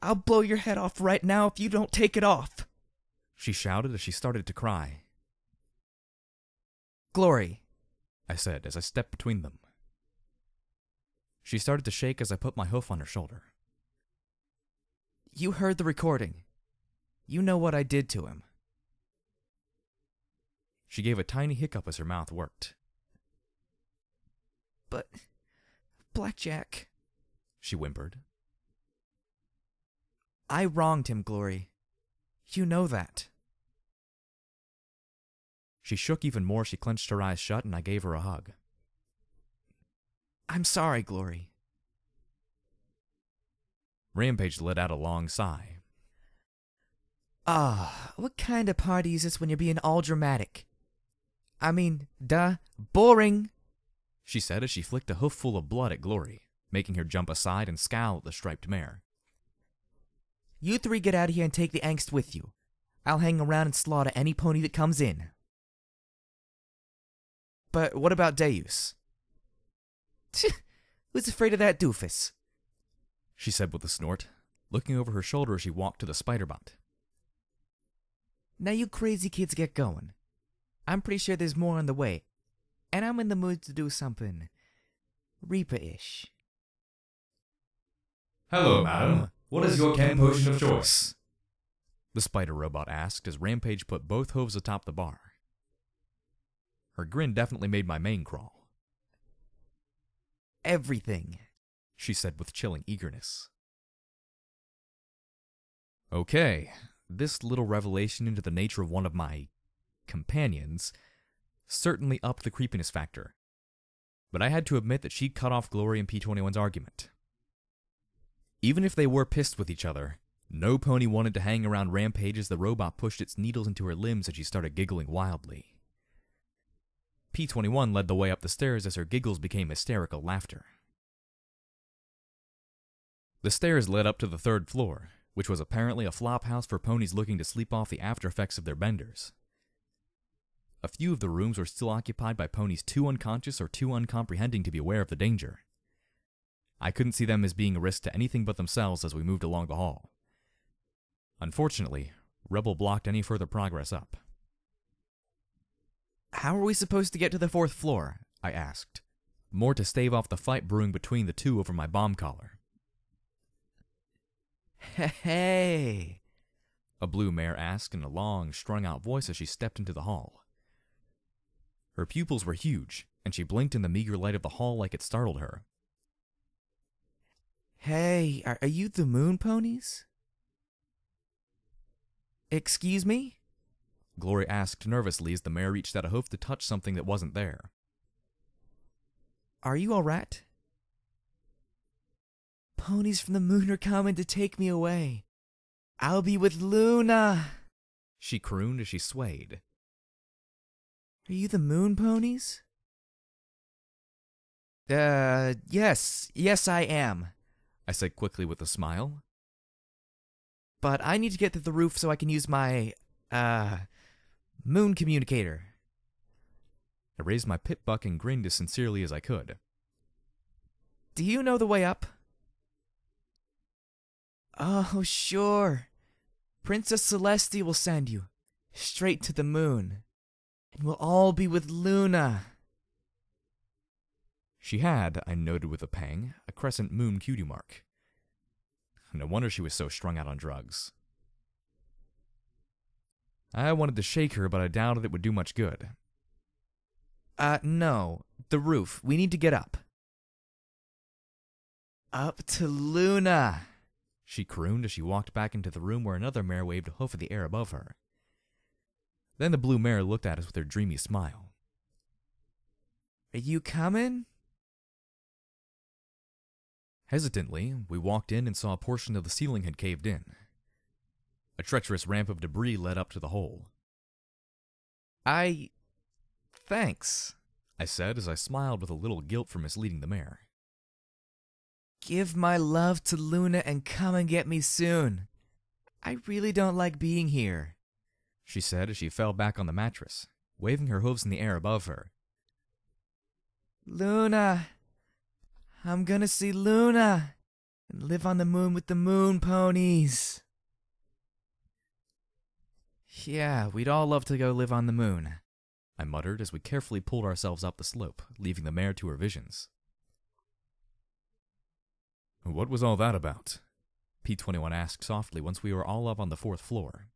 I'll blow your head off right now if you don't take it off, she shouted as she started to cry. Glory, I said as I stepped between them. She started to shake as I put my hoof on her shoulder. You heard the recording. You know what I did to him. She gave a tiny hiccup as her mouth worked. But, Blackjack, she whimpered. I wronged him, Glory. You know that. She shook even more. She clenched her eyes shut, and I gave her a hug. I'm sorry, Glory. Rampage let out a long sigh. What kind of party is this when you're being all dramatic? I mean, duh, boring, she said as she flicked a hoof full of blood at Glory, making her jump aside and scowl at the striped mare. You three get out of here and take the angst with you. I'll hang around and slaughter any pony that comes in. But what about Deus? Who's afraid of that doofus? She said with a snort, looking over her shoulder as she walked to the spider butt. Now you crazy kids get going. I'm pretty sure there's more on the way, and I'm in the mood to do something Reaper-ish. Hello, madam. What is your chem potion of choice? The spider robot asked as Rampage put both hooves atop the bar. Her grin definitely made my mane crawl. Everything, she said with chilling eagerness. Okay, this little revelation into the nature of one of my companions certainly upped the creepiness factor, but I had to admit that she cut off Glory and P21's argument. Even if they were pissed with each other, no pony wanted to hang around Rampage as the robot pushed its needles into her limbs and she started giggling wildly. P21 led the way up the stairs as her giggles became hysterical laughter. The stairs led up to the 3rd floor, which was apparently a flop house for ponies looking to sleep off the after effects of their benders. A few of the rooms were still occupied by ponies too unconscious or too uncomprehending to be aware of the danger. I couldn't see them as being a risk to anything but themselves as we moved along the hall. Unfortunately, Rebel blocked any further progress up. How are we supposed to get to the 4th floor? I asked, more to stave off the fight brewing between the two over my bomb collar. Hey, a blue mare asked in a long, strung-out voice as she stepped into the hall. Her pupils were huge, and she blinked in the meager light of the hall like it startled her. Hey, are you the moon ponies? Excuse me? Glory asked nervously as the mare reached out a hoof to touch something that wasn't there. Are you alright? Ponies from the moon are coming to take me away. I'll be with Luna, she crooned as she swayed. Are you the moon ponies? Yes, I am, I said quickly with a smile. But I need to get to the roof so I can use my, moon communicator. I raised my pit buck and grinned as sincerely as I could. Do you know the way up? Oh, sure. Princess Celestia will send you straight to the moon, and we'll all be with Luna. She had, I noted with a pang, a crescent moon cutie mark. No wonder she was so strung out on drugs. I wanted to shake her, but I doubted it would do much good. No. The roof. We need to get up. Up to Luna, she crooned as she walked back into the room where another mare waved a hoof in the air above her. Then the blue mare looked at us with her dreamy smile. Are you coming? Hesitantly, we walked in and saw a portion of the ceiling had caved in. A treacherous ramp of debris led up to the hole. Thanks, I said as I smiled with a little guilt for misleading the mare. Give my love to Luna and come and get me soon. I really don't like being here, she said as she fell back on the mattress, waving her hooves in the air above her. Luna, I'm gonna see Luna, And live on the moon with the moon ponies. Yeah, we'd all love to go live on the moon, I muttered as we carefully pulled ourselves up the slope, leaving the mare to her visions. What was all that about? P21 asked softly once we were all up on the 4th floor.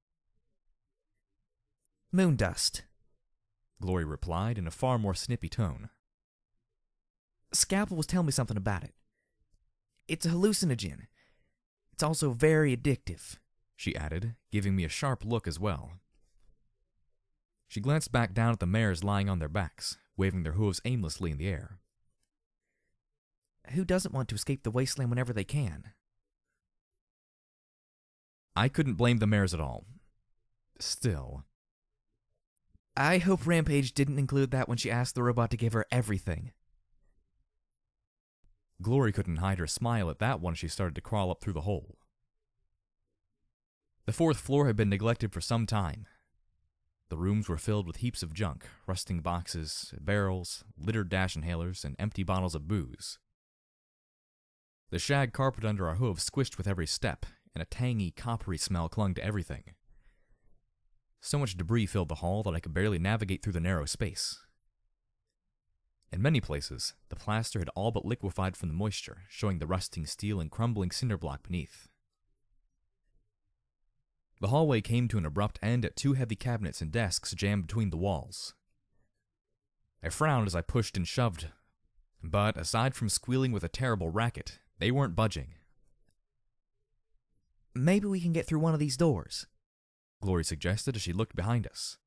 Moon dust, Glory replied in a far more snippy tone. Scalpel was telling me something about it. It's a hallucinogen. It's also very addictive, she added, giving me a sharp look as well. She glanced back down at the mares lying on their backs, waving their hooves aimlessly in the air. Who doesn't want to escape the wasteland whenever they can? I couldn't blame the mares at all. Still. I hope Rampage didn't include that when she asked the robot to give her everything. Glory couldn't hide her smile at that one as she started to crawl up through the hole. The 4th floor had been neglected for some time. The rooms were filled with heaps of junk, rusting boxes, barrels, littered dash inhalers, and empty bottles of booze. The shag carpet under our hooves squished with every step, and a tangy, coppery smell clung to everything. So much debris filled the hall that I could barely navigate through the narrow space. In many places, the plaster had all but liquefied from the moisture, showing the rusting steel and crumbling cinder block beneath. The hallway came to an abrupt end at 2 heavy cabinets and desks jammed between the walls. I frowned as I pushed and shoved, but aside from squealing with a terrible racket, they weren't budging. Maybe we can get through one of these doors, Glory suggested as she looked behind us.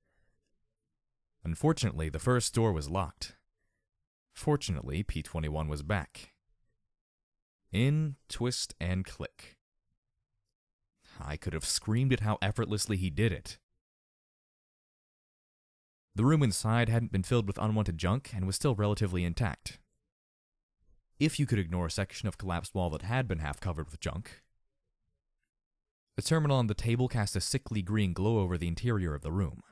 Unfortunately, the first door was locked. Fortunately, P21 was back. In, twist, and click. I could have screamed at how effortlessly he did it. The room inside hadn't been filled with unwanted junk and was still relatively intact. If you could ignore a section of collapsed wall that had been half covered with junk. The terminal on the table cast a sickly green glow over the interior of the room.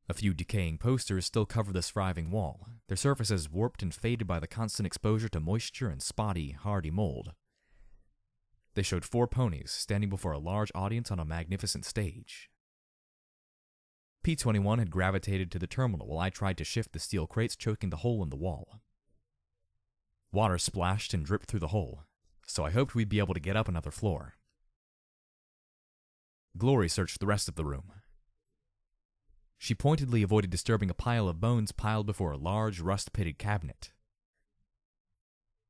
A few decaying posters still covered the thriving wall, their surfaces warped and faded by the constant exposure to moisture and spotty, hardy mold. They showed 4 ponies standing before a large audience on a magnificent stage. P21 had gravitated to the terminal while I tried to shift the steel crates choking the hole in the wall. Water splashed and dripped through the hole, so I hoped we'd be able to get up another floor. Glory searched the rest of the room. She pointedly avoided disturbing a pile of bones piled before a large, rust-pitted cabinet.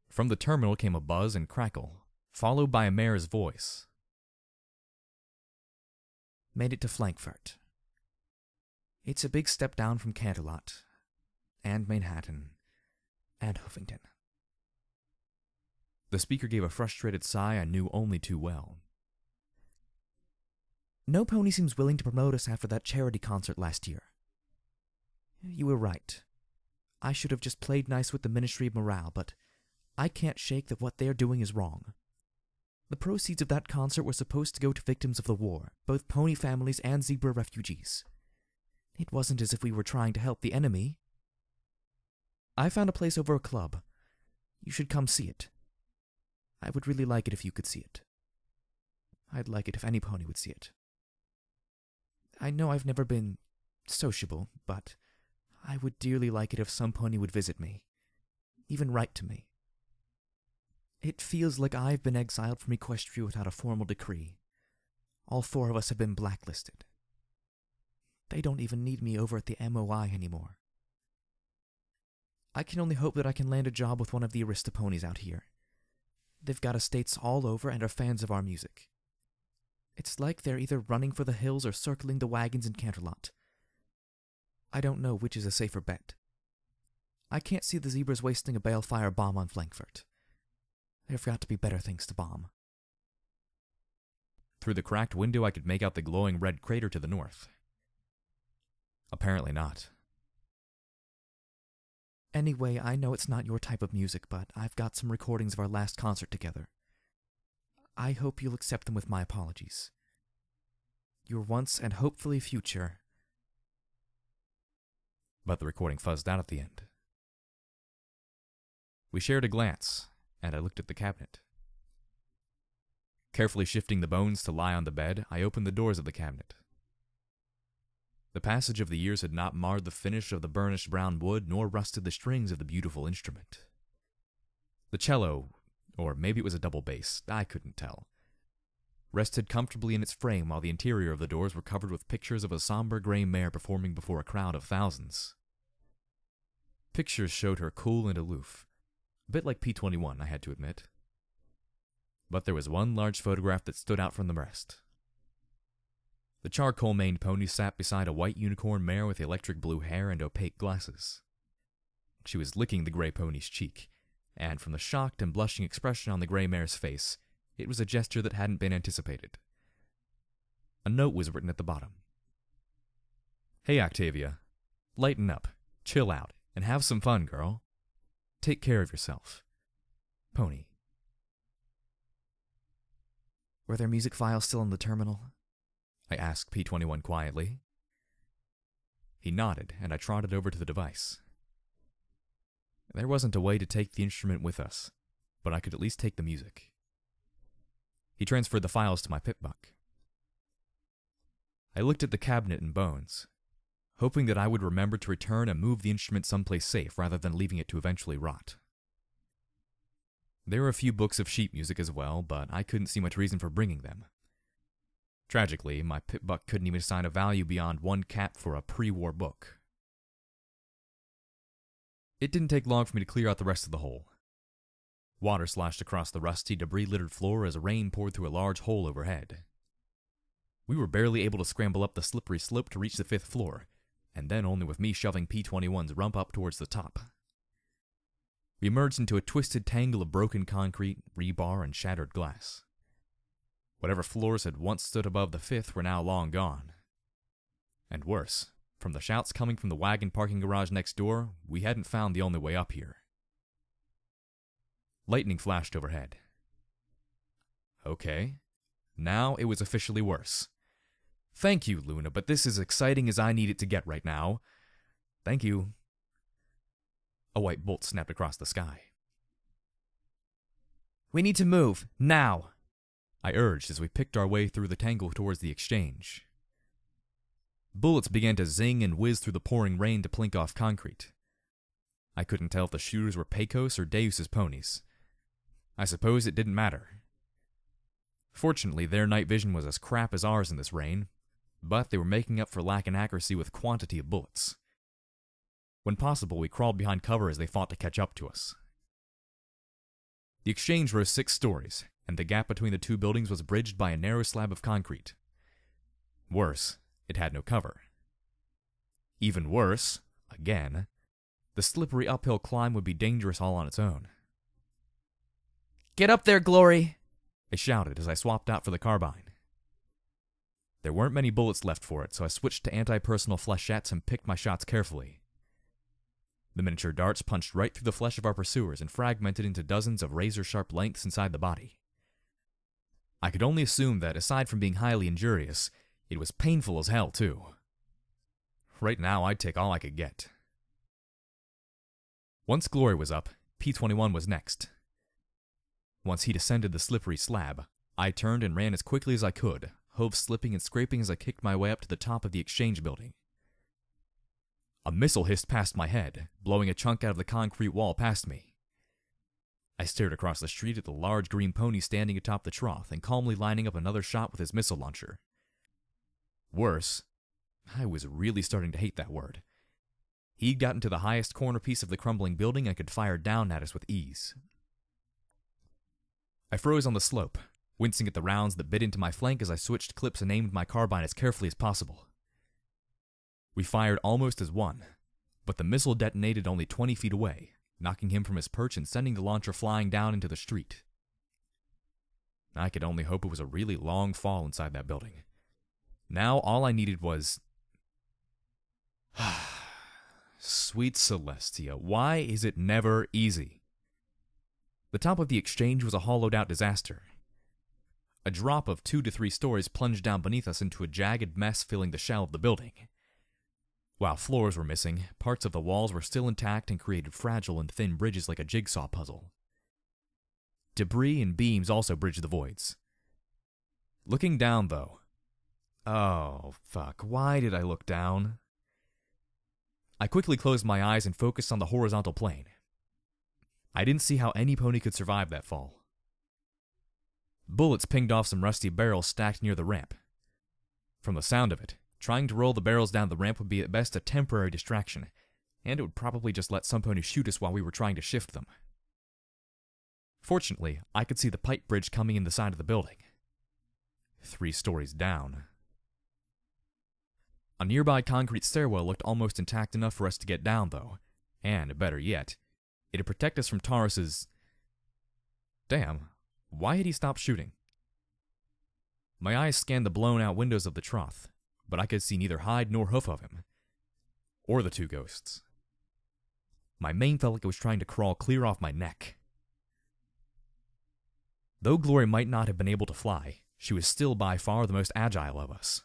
From the terminal came a buzz and crackle, followed by a mare's voice. Made it to Frankfurt. It's a big step down from Canterlot, and Manhattan, and Huffington. The speaker gave a frustrated sigh I knew only too well. No pony seems willing to promote us after that charity concert last year. You were right. I should have just played nice with the Ministry of Morale, but I can't shake that what they're doing is wrong. The proceeds of that concert were supposed to go to victims of the war, both pony families and zebra refugees. It wasn't as if we were trying to help the enemy. I found a place over a club. You should come see it. I would really like it if you could see it. I'd like it if any pony would see it. I know I've never been sociable, but I would dearly like it if some pony would visit me, even write to me. It feels like I've been exiled from Equestria without a formal decree. All 4 of us have been blacklisted. They don't even need me over at the MOI anymore. I can only hope that I can land a job with one of the Aristoponies out here. They've got estates all over and are fans of our music. It's like they're either running for the hills or circling the wagons in Canterlot. I don't know which is a safer bet. I can't see the zebras wasting a balefire bomb on Frankfurt. There've got to be better things to bomb. Through the cracked window I could make out the glowing red crater to the north. Apparently not. Anyway, I know it's not your type of music, but I've got some recordings of our last concert together. I hope you'll accept them with my apologies. Your once and hopefully future. But the recording fuzzed out at the end. We shared a glance, and I looked at the cabinet. Carefully shifting the bones to lie on the bed, I opened the doors of the cabinet. The passage of the years had not marred the finish of the burnished brown wood, nor rusted the strings of the beautiful instrument. The cello, or maybe it was a double bass, I couldn't tell, rested comfortably in its frame while the interior of the doors were covered with pictures of a somber gray mare performing before a crowd of thousands. Pictures showed her cool and aloof, a bit like P-21, I had to admit. But there was one large photograph that stood out from the rest. The charcoal-maned pony sat beside a white unicorn mare with electric blue hair and opaque glasses. She was licking the gray pony's cheek, and from the shocked and blushing expression on the gray mare's face, it was a gesture that hadn't been anticipated. A note was written at the bottom. "Hey, Octavia. Lighten up, chill out, and have some fun, girl. Take care of yourself. Pony." Were there music files still in the terminal? I asked P-21 quietly. He nodded, and I trotted over to the device. There wasn't a way to take the instrument with us, but I could at least take the music. He transferred the files to my pip-buck. I looked at the cabinet and bones, hoping that I would remember to return and move the instrument someplace safe rather than leaving it to eventually rot. There were a few books of sheet music as well, but I couldn't see much reason for bringing them. Tragically, my pip-buck couldn't even assign a value beyond 1 cap for a pre-war book. It didn't take long for me to clear out the rest of the hole. Water sloshed across the rusty, debris-littered floor as rain poured through a large hole overhead. We were barely able to scramble up the slippery slope to reach the 5th floor, and then only with me shoving P-21's rump up towards the top. We emerged into a twisted tangle of broken concrete, rebar, and shattered glass. Whatever floors had once stood above the 5th were now long gone. And worse, from the shouts coming from the wagon parking garage next door, we hadn't found the only way up here. Lightning flashed overhead. Okay, now it was officially worse. Thank you, Luna, but this is as exciting as I need it to get right now. Thank you. A white bolt snapped across the sky. We need to move, now! I urged as we picked our way through the tangle towards the exchange. Bullets began to zing and whiz through the pouring rain to plink off concrete. I couldn't tell if the shooters were Pecos or Deus's ponies. I suppose it didn't matter. Fortunately, their night vision was as crap as ours in this rain, but they were making up for lack in accuracy with quantity of bullets. When possible, we crawled behind cover as they fought to catch up to us. The exchange rose 6 stories, and the gap between the 2 buildings was bridged by a narrow slab of concrete. Worse, it had no cover. Even worse, again, the slippery uphill climb would be dangerous all on its own. Get up there, Glory! I shouted as I swapped out for the carbine. There weren't many bullets left for it, so I switched to anti-personal flechettes and picked my shots carefully. The miniature darts punched right through the flesh of our pursuers and fragmented into dozens of razor-sharp lengths inside the body. I could only assume that, aside from being highly injurious, it was painful as hell, too. Right now, I'd take all I could get. Once Glory was up, P-21 was next. Once he descended the slippery slab, I turned and ran as quickly as I could, hooves slipping and scraping as I kicked my way up to the top of the exchange building. A missile hissed past my head, blowing a chunk out of the concrete wall past me. I stared across the street at the large green pony standing atop the trough and calmly lining up another shot with his missile launcher. Worse, I was really starting to hate that word. He'd gotten to the highest corner piece of the crumbling building and could fire down at us with ease. I froze on the slope, wincing at the rounds that bit into my flank as I switched clips and aimed my carbine as carefully as possible. We fired almost as one, but the missile detonated only 20 feet away, knocking him from his perch and sending the launcher flying down into the street. I could only hope it was a really long fall inside that building. Now all I needed was... Sweet Celestia, why is it never easy? The top of the exchange was a hollowed-out disaster. A drop of 2 to 3 stories plunged down beneath us into a jagged mess filling the shell of the building. While floors were missing, parts of the walls were still intact and created fragile and thin bridges like a jigsaw puzzle. Debris and beams also bridged the voids. Looking down, though. Oh, fuck. Why did I look down? I quickly closed my eyes and focused on the horizontal plane. I didn't see how any pony could survive that fall. Bullets pinged off some rusty barrels stacked near the ramp. From the sound of it, trying to roll the barrels down the ramp would be at best a temporary distraction, and it would probably just let some ponies shoot us while we were trying to shift them. Fortunately, I could see the pipe bridge coming in the side of the building. 3 stories down. A nearby concrete stairwell looked almost intact enough for us to get down, though, and, better yet, it'd protect us from Taurus's... Damn, why had he stopped shooting? My eyes scanned the blown-out windows of the trough, but I could see neither hide nor hoof of him, or the 2 ghosts. My mane felt like it was trying to crawl clear off my neck. Though Glory might not have been able to fly, she was still by far the most agile of us.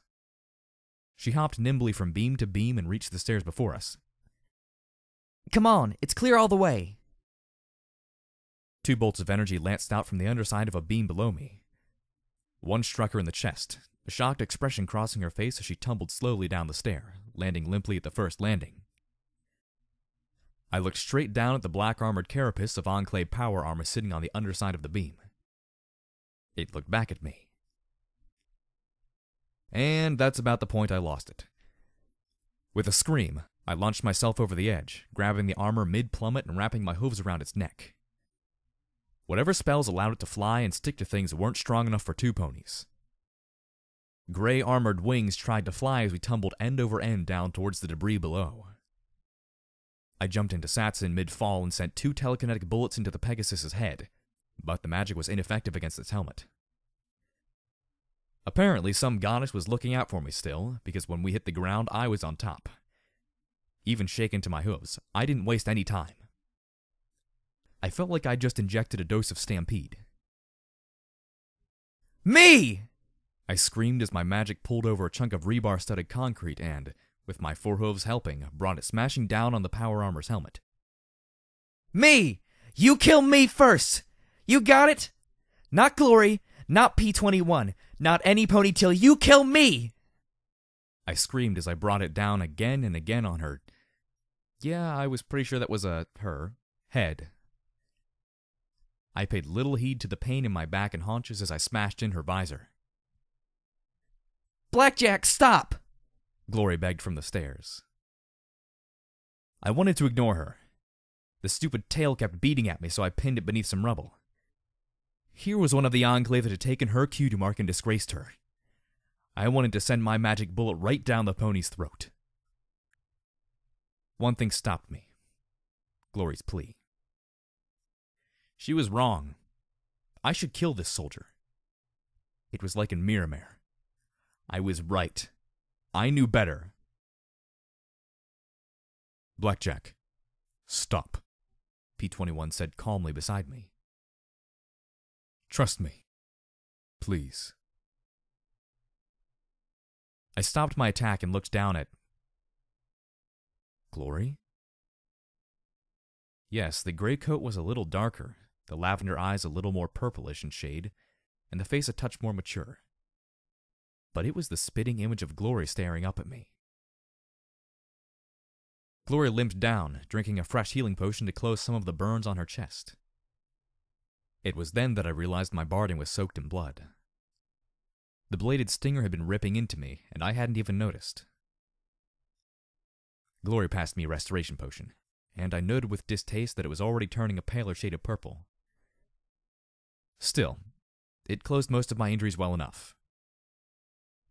She hopped nimbly from beam to beam and reached the stairs before us. Come on, it's clear all the way. 2 bolts of energy lanced out from the underside of a beam below me. One struck her in the chest, a shocked expression crossing her face as she tumbled slowly down the stair, landing limply at the first landing. I looked straight down at the black-armored carapace of Enclave power armor sitting on the underside of the beam. It looked back at me. And that's about the point I lost it. With a scream, I launched myself over the edge, grabbing the armor mid-plummet and wrapping my hooves around its neck. Whatever spells allowed it to fly and stick to things weren't strong enough for 2 ponies. Gray armored wings tried to fly as we tumbled end over end down towards the debris below. I jumped into Satson mid-fall and sent 2 telekinetic bullets into the Pegasus's head, but the magic was ineffective against its helmet. Apparently, some goddess was looking out for me still, because when we hit the ground, I was on top. Even shaken to my hooves, I didn't waste any time. I felt like I'd just injected a dose of Stampede. Me! I screamed as my magic pulled over a chunk of rebar-studded concrete and, with my 4 hooves helping, brought it smashing down on the power armor's helmet. Me! You kill me first! You got it? Not Glory, not P-21, not any pony till you kill me! I screamed as I brought it down again and again on her. Yeah, I was pretty sure that was her head. I paid little heed to the pain in my back and haunches as I smashed in her visor. Blackjack, stop! Glory begged from the stairs. I wanted to ignore her. The stupid tail kept beating at me, so I pinned it beneath some rubble. Here was one of the Enclave that had taken her cue to mark and disgraced her. I wanted to send my magic bullet right down the pony's throat. One thing stopped me. Glory's plea. She was wrong. I should kill this soldier. It was like in Miramare. I was right. I knew better. Blackjack, stop, P-21 said calmly beside me. Trust me. Please. I stopped my attack and looked down at... Glory? Yes, the gray coat was a little darker, the lavender eyes a little more purplish in shade, and the face a touch more mature. But it was the spitting image of Glory staring up at me. Glory limped down, drinking a fresh healing potion to close some of the burns on her chest. It was then that I realized my barding was soaked in blood. The bladed stinger had been ripping into me, and I hadn't even noticed. Glory passed me a restoration potion, and I noted with distaste that it was already turning a paler shade of purple. Still, it closed most of my injuries well enough.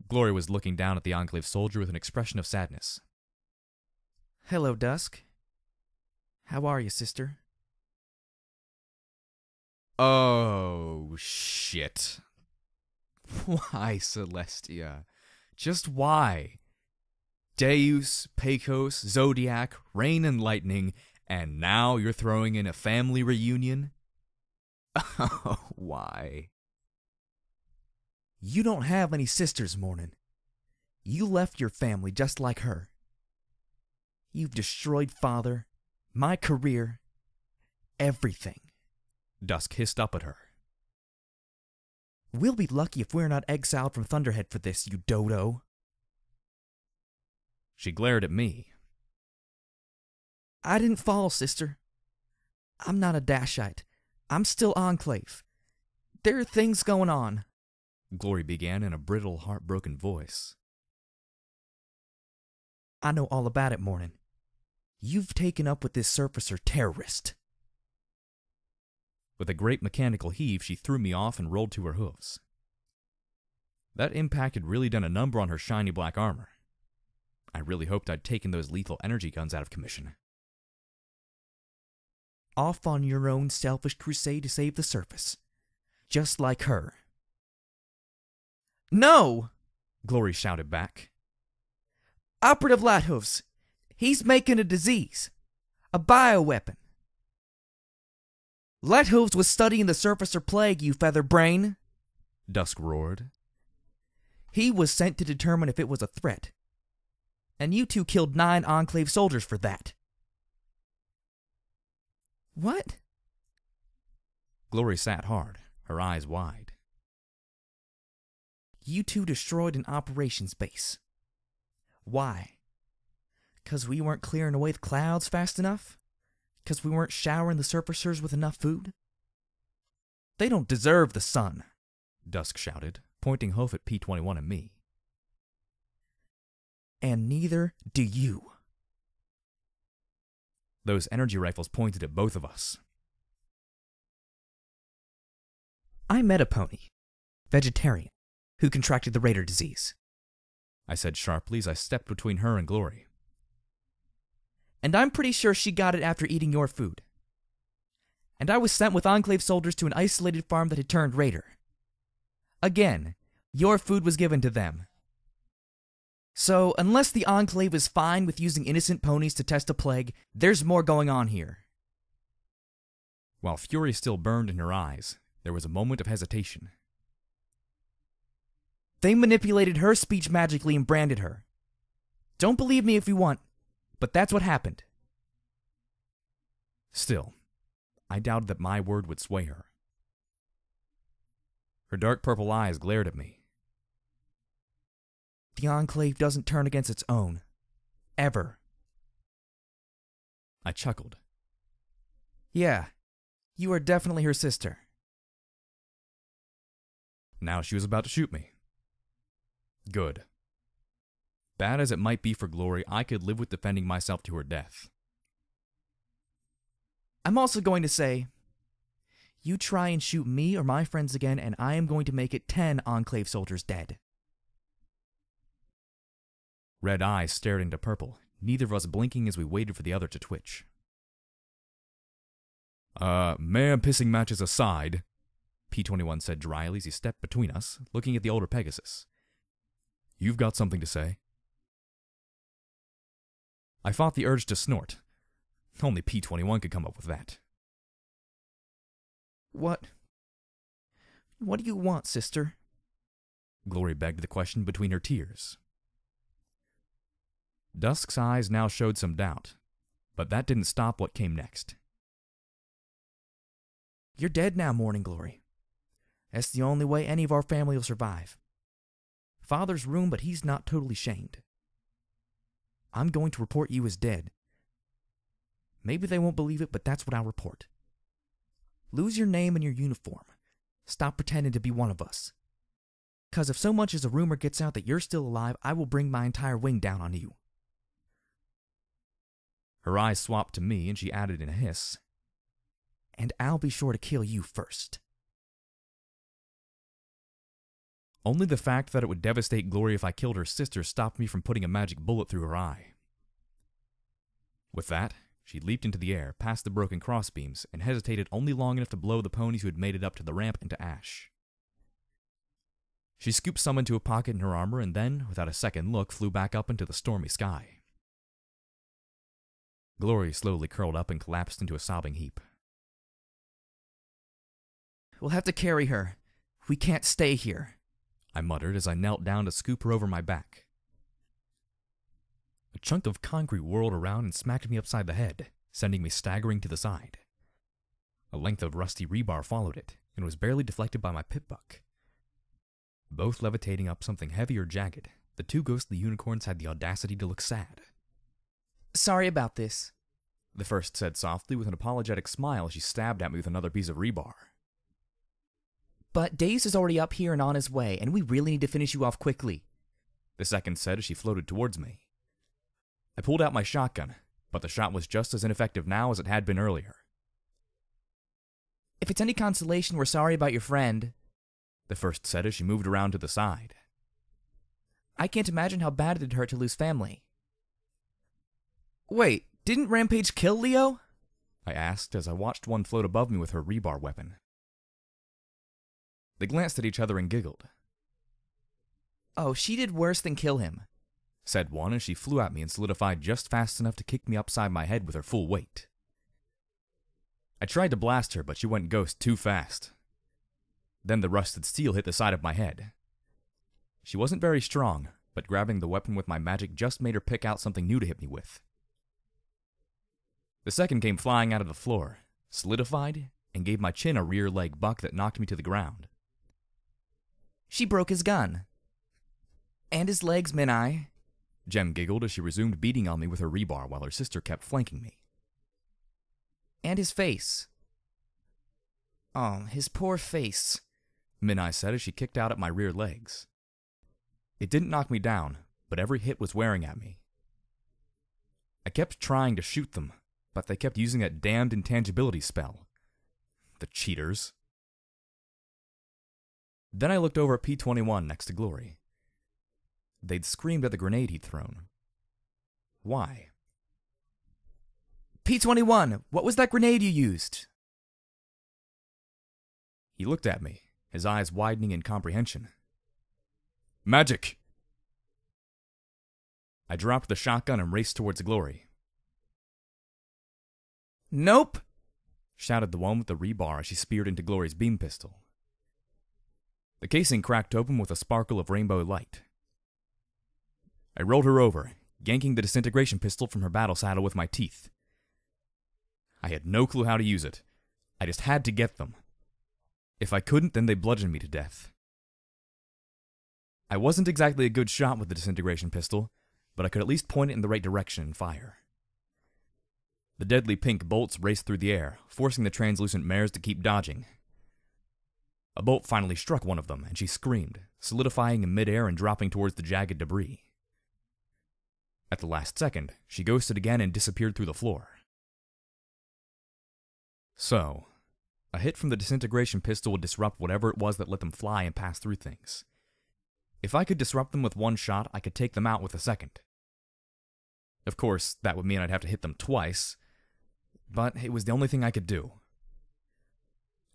Glory was looking down at the Enclave soldier with an expression of sadness. Hello, Dusk. How are you, sister? Oh, shit. Why, Celestia? Just why? Deus, Pecos, Zodiac, Rain and Lightning, and now you're throwing in a family reunion? Oh, why? You don't have any sisters, Mornin. You left your family just like her. You've destroyed Father, my career, everything. Dusk hissed up at her. We'll be lucky if we're not exiled from Thunderhead for this, you dodo. She glared at me. I didn't fall, sister. I'm not a Dashite. I'm still Enclave. There are things going on. Glory began in a brittle, heartbroken voice. I know all about it, Mornin. You've taken up with this surfacer terrorist. With a great mechanical heave, she threw me off and rolled to her hooves. That impact had really done a number on her shiny black armor. I really hoped I'd taken those lethal energy guns out of commission. Off on your own selfish crusade to save the surface. Just like her. No! Glory shouted back. Operative Lighthooves, he's making a disease. A bioweapon. Lighthooves was studying the surfacer plague, you feather brain. Dusk roared. He was sent to determine if it was a threat. And you two killed 9 Enclave soldiers for that. What? Glory sat hard, her eyes wide. You two destroyed an operations base. Why? 'Cause we weren't clearing away the clouds fast enough? 'Cause we weren't showering the surfacers with enough food? They don't deserve the sun, Dusk shouted, pointing hoof at P-21 and me. And neither do you. Those energy rifles pointed at both of us. I met a pony, vegetarian, who contracted the Raider disease. I said sharply as I stepped between her and Glory. And I'm pretty sure she got it after eating your food. And I was sent with Enclave soldiers to an isolated farm that had turned Raider. Again, your food was given to them. So, unless the Enclave is fine with using innocent ponies to test a plague, there's more going on here. While fury still burned in her eyes, there was a moment of hesitation. They manipulated her speech magically and branded her. Don't believe me if you want, but that's what happened. Still, I doubted that my word would sway her. Her dark purple eyes glared at me. The Enclave doesn't turn against its own. Ever. I chuckled. Yeah, you are definitely her sister. Now she was about to shoot me. Good. Bad as it might be for Glory, I could live with defending myself to her death. I'm also going to say, you try and shoot me or my friends again, and I am going to make it 10 Enclave soldiers dead. Red eyes stared into purple, neither of us blinking as we waited for the other to twitch. Man pissing matches aside, P-21 said dryly as he stepped between us, looking at the older Pegasus. You've got something to say? I fought the urge to snort. Only P-21 could come up with that. What? What do you want, sister? Glory begged the question between her tears. Dusk's eyes now showed some doubt, but that didn't stop what came next. You're dead now, Morning Glory. That's the only way any of our family will survive. Father's ruined, but he's not totally shamed. I'm going to report you as dead. Maybe they won't believe it, but that's what I'll report. Lose your name and your uniform. Stop pretending to be one of us. 'Cause if so much as a rumor gets out that you're still alive, I will bring my entire wing down on you. Her eyes swapped to me, and she added in a hiss, And I'll be sure to kill you first. Only the fact that it would devastate Glory if I killed her sister stopped me from putting a magic bullet through her eye. With that, she leaped into the air, past the broken crossbeams, and hesitated only long enough to blow the ponies who had made it up to the ramp into ash. She scooped some into a pocket in her armor and then, without a second look, flew back up into the stormy sky. Glory slowly curled up and collapsed into a sobbing heap. We'll have to carry her. We can't stay here, I muttered as I knelt down to scoop her over my back. A chunk of concrete whirled around and smacked me upside the head, sending me staggering to the side. A length of rusty rebar followed it, and was barely deflected by my pit buck. Both levitating up something heavy or jagged, the two ghostly unicorns had the audacity to look sad. Sorry about this, The first said softly with an apologetic smile as she stabbed at me with another piece of rebar. but Deus is already up here and on his way, and we really need to finish you off quickly. The second said as she floated towards me. I pulled out my shotgun, but the shot was just as ineffective now as it had been earlier. If it's any consolation, we're sorry about your friend. The first said as she moved around to the side. I can't imagine how bad it'd hurt to lose family. Wait, didn't Rampage kill Leo? I asked as I watched one float above me with her rebar weapon. They glanced at each other and giggled. Oh, she did worse than kill him, Said one as she flew at me and solidified just fast enough to kick me upside my head with her full weight. I tried to blast her, but she went ghost too fast. Then the rusted steel hit the side of my head. She wasn't very strong, but grabbing the weapon with my magic just made her pick out something new to hit me with. The second came flying out of the floor, solidified, and gave my chin a rear leg buck that knocked me to the ground. She broke his gun. And his legs, Minai. Jem giggled as she resumed beating on me with her rebar while her sister kept flanking me. And his face. Oh, his poor face, Minai said as she kicked out at my rear legs. It didn't knock me down, but every hit was wearing at me. I kept trying to shoot them, but they kept using that damned intangibility spell. The cheaters. Then I looked over at P-21 next to Glory. They'd screamed at the grenade he'd thrown. Why? P-21, what was that grenade you used? He looked at me, his eyes widening in comprehension. Magic! I dropped the shotgun and raced towards Glory. Nope, Shouted the one with the rebar as she speared into Glory's beam pistol. The casing cracked open with a sparkle of rainbow light. I rolled her over, yanking the disintegration pistol from her battle saddle with my teeth. I had no clue how to use it. I just had to get them. If I couldn't, then they bludgeoned me to death. I wasn't exactly a good shot with the disintegration pistol, but I could at least point it in the right direction and fire. The deadly pink bolts raced through the air, forcing the translucent mares to keep dodging. A bolt finally struck one of them, and she screamed, solidifying in midair and dropping towards the jagged debris. At the last second, she ghosted again and disappeared through the floor. So, a hit from the disintegration pistol would disrupt whatever it was that let them fly and pass through things. If I could disrupt them with one shot, I could take them out with a second. Of course, that would mean I'd have to hit them twice, but it was the only thing I could do.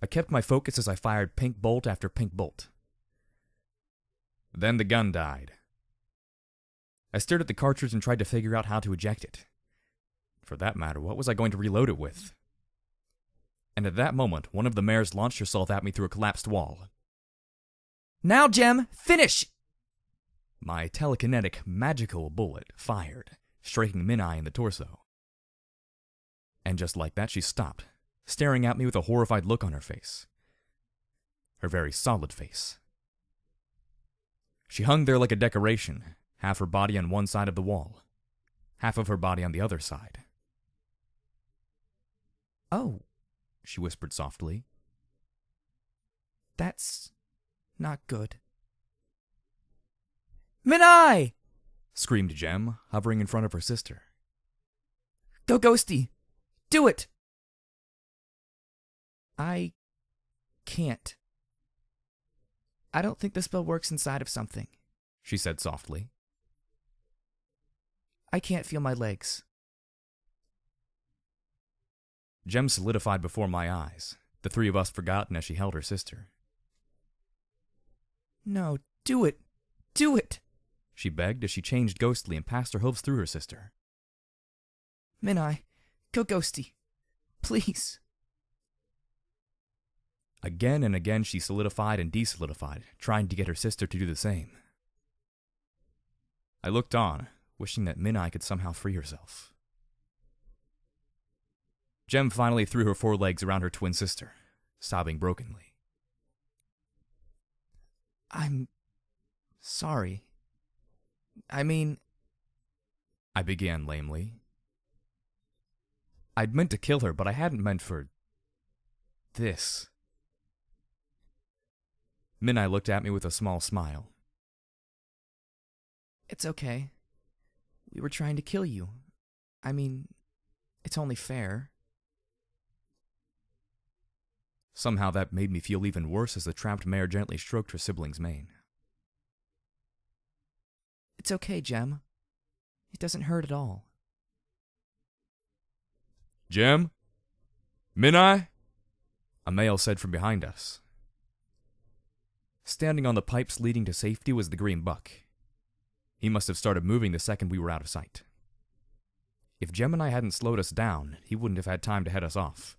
I kept my focus as I fired pink bolt after pink bolt. Then the gun died. I stared at the cartridge and tried to figure out how to eject it. For that matter, what was I going to reload it with? And at that moment, one of the mares launched herself at me through a collapsed wall. now, Jem, finish! My telekinetic, magical bullet fired, striking Minai in the torso. And just like that, she stopped, staring at me with a horrified look on her face. Her very solid face. She hung there like a decoration, half her body on one side of the wall, half of her body on the other side. Oh, She whispered softly. that's not good. Minai! Screamed Jem, hovering in front of her sister. Go Ghosty! Do it! I can't. I don't think the spell works inside of something. She said softly. I can't feel my legs. Jem solidified before my eyes, the three of us forgotten as she held her sister. No, do it! Do it! She begged as she changed ghostly and passed her hooves through her sister. Minai, go Ghosty. Please. Again and again she solidified and desolidified, trying to get her sister to do the same. I looked on, wishing that Minai could somehow free herself. Jem finally threw her forelegs around her twin sister, sobbing brokenly. I'm Sorry. I mean, I began lamely. I'd meant to kill her, but I hadn't meant for this. Minai looked at me with a small smile. it's okay. We were trying to kill you. I mean, it's only fair. Somehow that made me feel even worse as the trapped mare gently stroked her sibling's mane. It's okay, Jem. It doesn't hurt at all. Jem? Minai? A male said from behind us. Standing on the pipes leading to safety was the green buck. He must have started moving the second we were out of sight. If Jem and I hadn't slowed us down, he wouldn't have had time to head us off.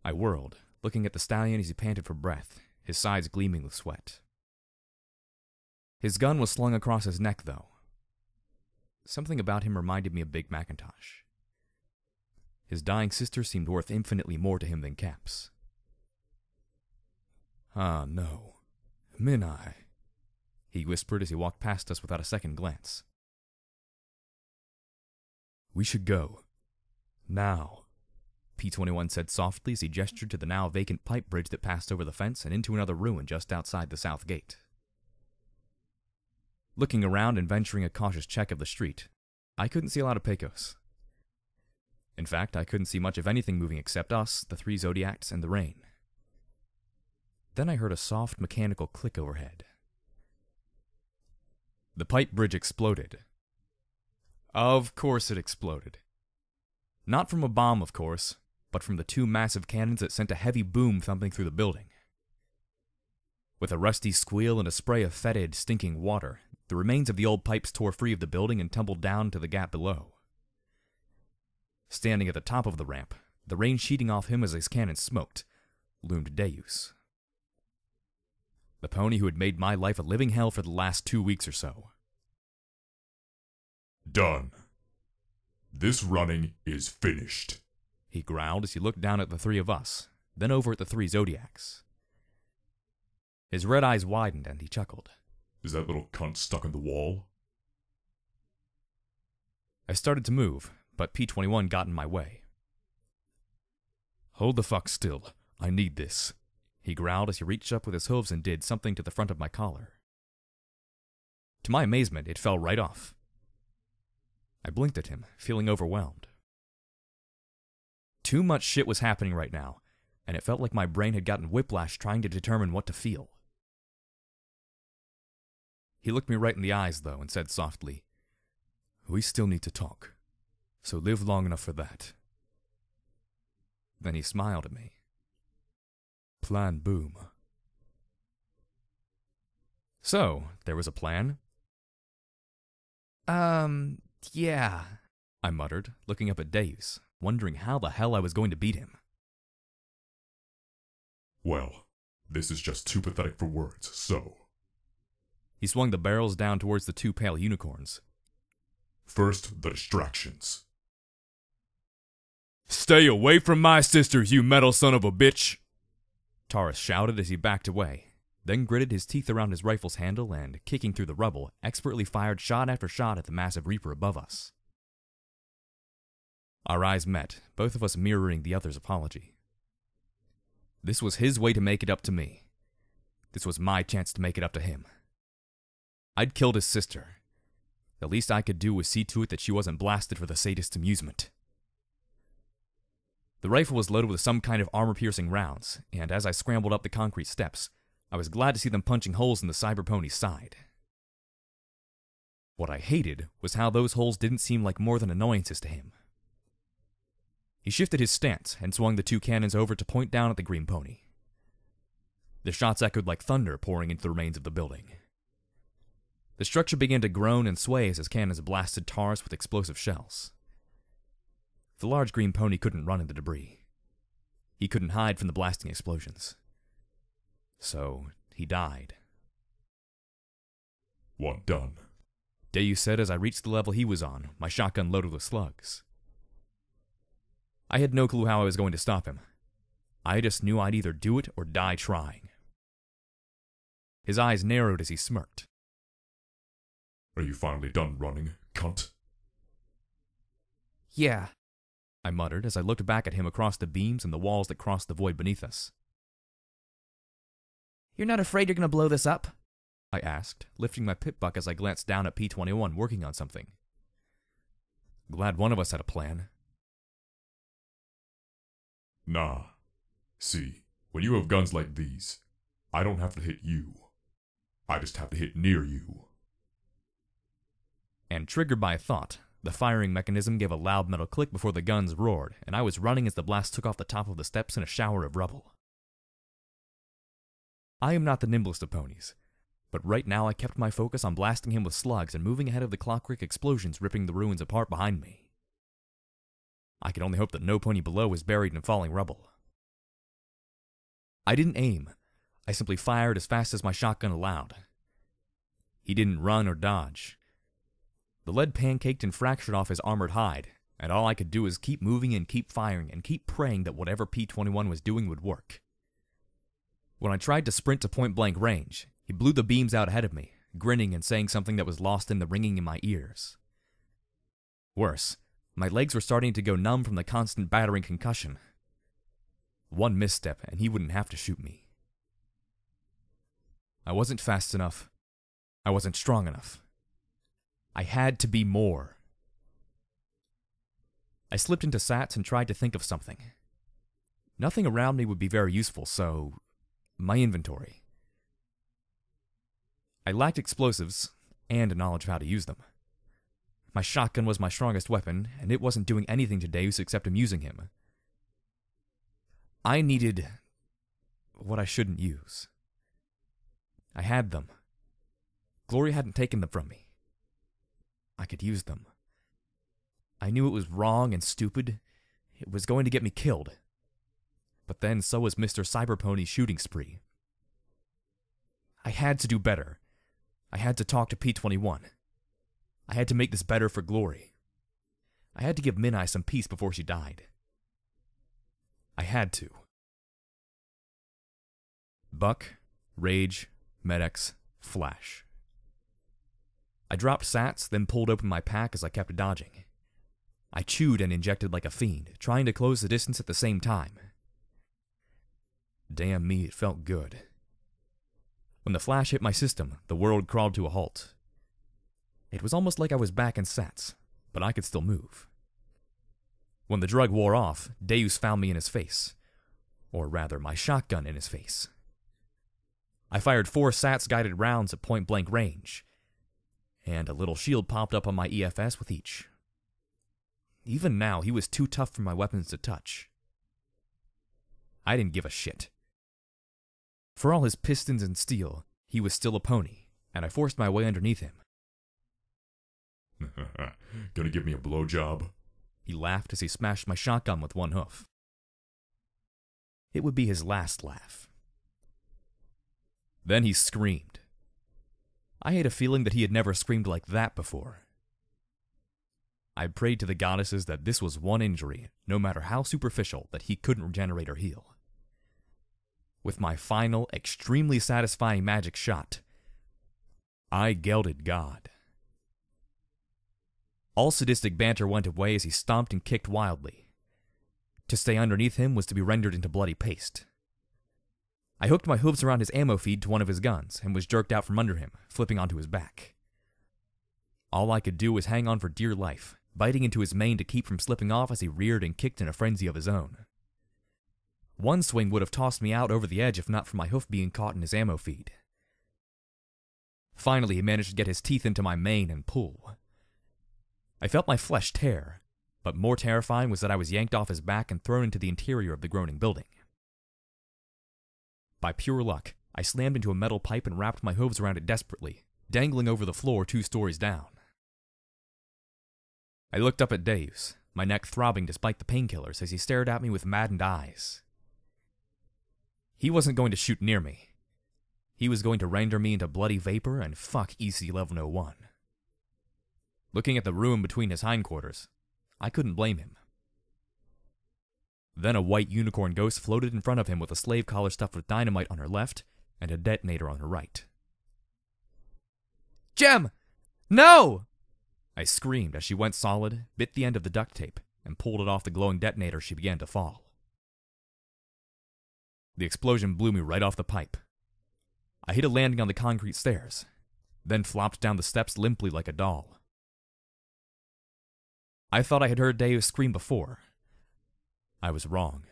I whirled, looking at the stallion as he panted for breath, his sides gleaming with sweat. His gun was slung across his neck, though. Something about him reminded me of Big Macintosh. His dying sister seemed worth infinitely more to him than Caps. Ah, no. Minai, he whispered as he walked past us without a second glance. We should go. Now, P-21 said softly as he gestured to the now vacant pipe bridge that passed over the fence and into another ruin just outside the south gate. Looking around and venturing a cautious check of the street, I couldn't see a lot of Pecos. In fact, I couldn't see much of anything moving except us, the three Zodiacs, and the rain. Then I heard a soft mechanical click overhead. The pipe bridge exploded. Of course it exploded. Not from a bomb, of course, but from the two massive cannons that sent a heavy boom thumping through the building. With a rusty squeal and a spray of fetid, stinking water, the remains of the old pipes tore free of the building and tumbled down to the gap below. Standing at the top of the ramp, the rain sheeting off him as his cannon smoked, loomed Deus. The pony who had made my life a living hell for the last 2 weeks or so. Done. This running is finished, He growled as he looked down at the three of us, then over at the three Zodiacs. His red eyes widened and he chuckled. Is that little cunt stuck in the wall? I started to move, but P-21 got in my way. Hold the fuck still. I need this, he growled as he reached up with his hooves and did something to the front of my collar. To my amazement, it fell right off. I blinked at him, feeling overwhelmed. Too much shit was happening right now, and it felt like my brain had gotten whiplash trying to determine what to feel. He looked me right in the eyes, though, and said softly, We still need to talk, so live long enough for that. Then he smiled at me. Plan boom. So, there was a plan? Yeah. I muttered, looking up at Deus, wondering how the hell I was going to beat him. Well, this is just too pathetic for words, so... He swung the barrels down towards the two pale unicorns. First, the distractions. Stay away from my sisters, you metal son of a bitch! Taurus shouted as he backed away, then gritted his teeth around his rifle's handle and, kicking through the rubble, expertly fired shot after shot at the massive reaper above us. Our eyes met, both of us mirroring the other's apology. This was his way to make it up to me. This was my chance to make it up to him. I'd killed his sister. The least I could do was see to it that she wasn't blasted for the sadist's amusement. The rifle was loaded with some kind of armor-piercing rounds, and as I scrambled up the concrete steps, I was glad to see them punching holes in the cyber pony's side. What I hated was how those holes didn't seem like more than annoyances to him. He shifted his stance and swung the two cannons over to point down at the green pony. The shots echoed like thunder pouring into the remains of the building. The structure began to groan and sway as his cannons blasted Taurus with explosive shells. The large green pony couldn't run in the debris. He couldn't hide from the blasting explosions. So, he died. One done. Deus said as I reached the level he was on, my shotgun loaded with slugs. I had no clue how I was going to stop him. I just knew I'd either do it or die trying. His eyes narrowed as he smirked. Are you finally done running, cunt? Yeah. I muttered as I looked back at him across the beams and the walls that crossed the void beneath us. You're not afraid you're gonna blow this up? I asked, lifting my pip buck as I glanced down at P-21 working on something. Glad one of us had a plan. Nah. See, when you have guns like these, I don't have to hit you. I just have to hit near you. And triggered by a thought, the firing mechanism gave a loud metal click before the guns roared, and I was running as the blast took off the top of the steps in a shower of rubble. I am not the nimblest of ponies, but right now I kept my focus on blasting him with slugs and moving ahead of the clockwork explosions ripping the ruins apart behind me. I could only hope that no pony below was buried in falling rubble. I didn't aim. I simply fired as fast as my shotgun allowed. He didn't run or dodge. The lead pancaked and fractured off his armored hide, and all I could do was keep moving and keep firing and keep praying that whatever P-21 was doing would work. When I tried to sprint to point-blank range, he blew the beams out ahead of me, grinning and saying something that was lost in the ringing in my ears. Worse, my legs were starting to go numb from the constant battering concussion. One misstep and he wouldn't have to shoot me. I wasn't fast enough. I wasn't strong enough. I had to be more. I slipped into Sats and tried to think of something. Nothing around me would be very useful, so my inventory. I lacked explosives and a knowledge of how to use them. My shotgun was my strongest weapon, and it wasn't doing anything to Deus except amusing him. I needed what I shouldn't use. I had them. Glory hadn't taken them from me. I could use them. I knew it was wrong and stupid. It was going to get me killed. But then so was Mr. Cyberpony's shooting spree. I had to do better. I had to talk to P-21. I had to make this better for Glory. I had to give Minai some peace before she died. I had to. Buck, Rage, Med-X, Flash. I dropped Sats, then pulled open my pack as I kept dodging. I chewed and injected like a fiend, trying to close the distance at the same time. Damn me, it felt good. When the flash hit my system, the world crawled to a halt. It was almost like I was back in Sats, but I could still move. When the drug wore off, Deus found me in his face. Or rather, my shotgun in his face. I fired 4 Sats-guided rounds at point-blank range, and a little shield popped up on my EFS with each. Even now, he was too tough for my weapons to touch. I didn't give a shit. For all his pistons and steel, he was still a pony, and I forced my way underneath him. Gonna give me a blowjob? He laughed as he smashed my shotgun with one hoof. It would be his last laugh. Then he screamed. I had a feeling that he had never screamed like that before. I prayed to the goddesses that this was one injury, no matter how superficial, that he couldn't regenerate or heal. With my final, extremely satisfying magic shot, I gelded God. All sadistic banter went away as he stomped and kicked wildly. To stay underneath him was to be rendered into bloody paste. I hooked my hooves around his ammo feed to one of his guns and was jerked out from under him, flipping onto his back. All I could do was hang on for dear life, biting into his mane to keep from slipping off as he reared and kicked in a frenzy of his own. One swing would have tossed me out over the edge if not for my hoof being caught in his ammo feed. Finally, he managed to get his teeth into my mane and pull. I felt my flesh tear, but more terrifying was that I was yanked off his back and thrown into the interior of the groaning building. By pure luck, I slammed into a metal pipe and wrapped my hooves around it desperately, dangling over the floor 2 stories down. I looked up at Deus, my neck throbbing despite the painkillers as he stared at me with maddened eyes. He wasn't going to shoot near me. He was going to render me into bloody vapor and fuck EC-1101. Looking at the ruin between his hindquarters, I couldn't blame him. Then a white unicorn ghost floated in front of him with a slave collar stuffed with dynamite on her left and a detonator on her right. Jem! No! I screamed as she went solid, bit the end of the duct tape, and pulled it off the glowing detonator. She began to fall. The explosion blew me right off the pipe. I hit a landing on the concrete stairs, then flopped down the steps limply like a doll. I thought I had heard Deus scream before. I was wrong.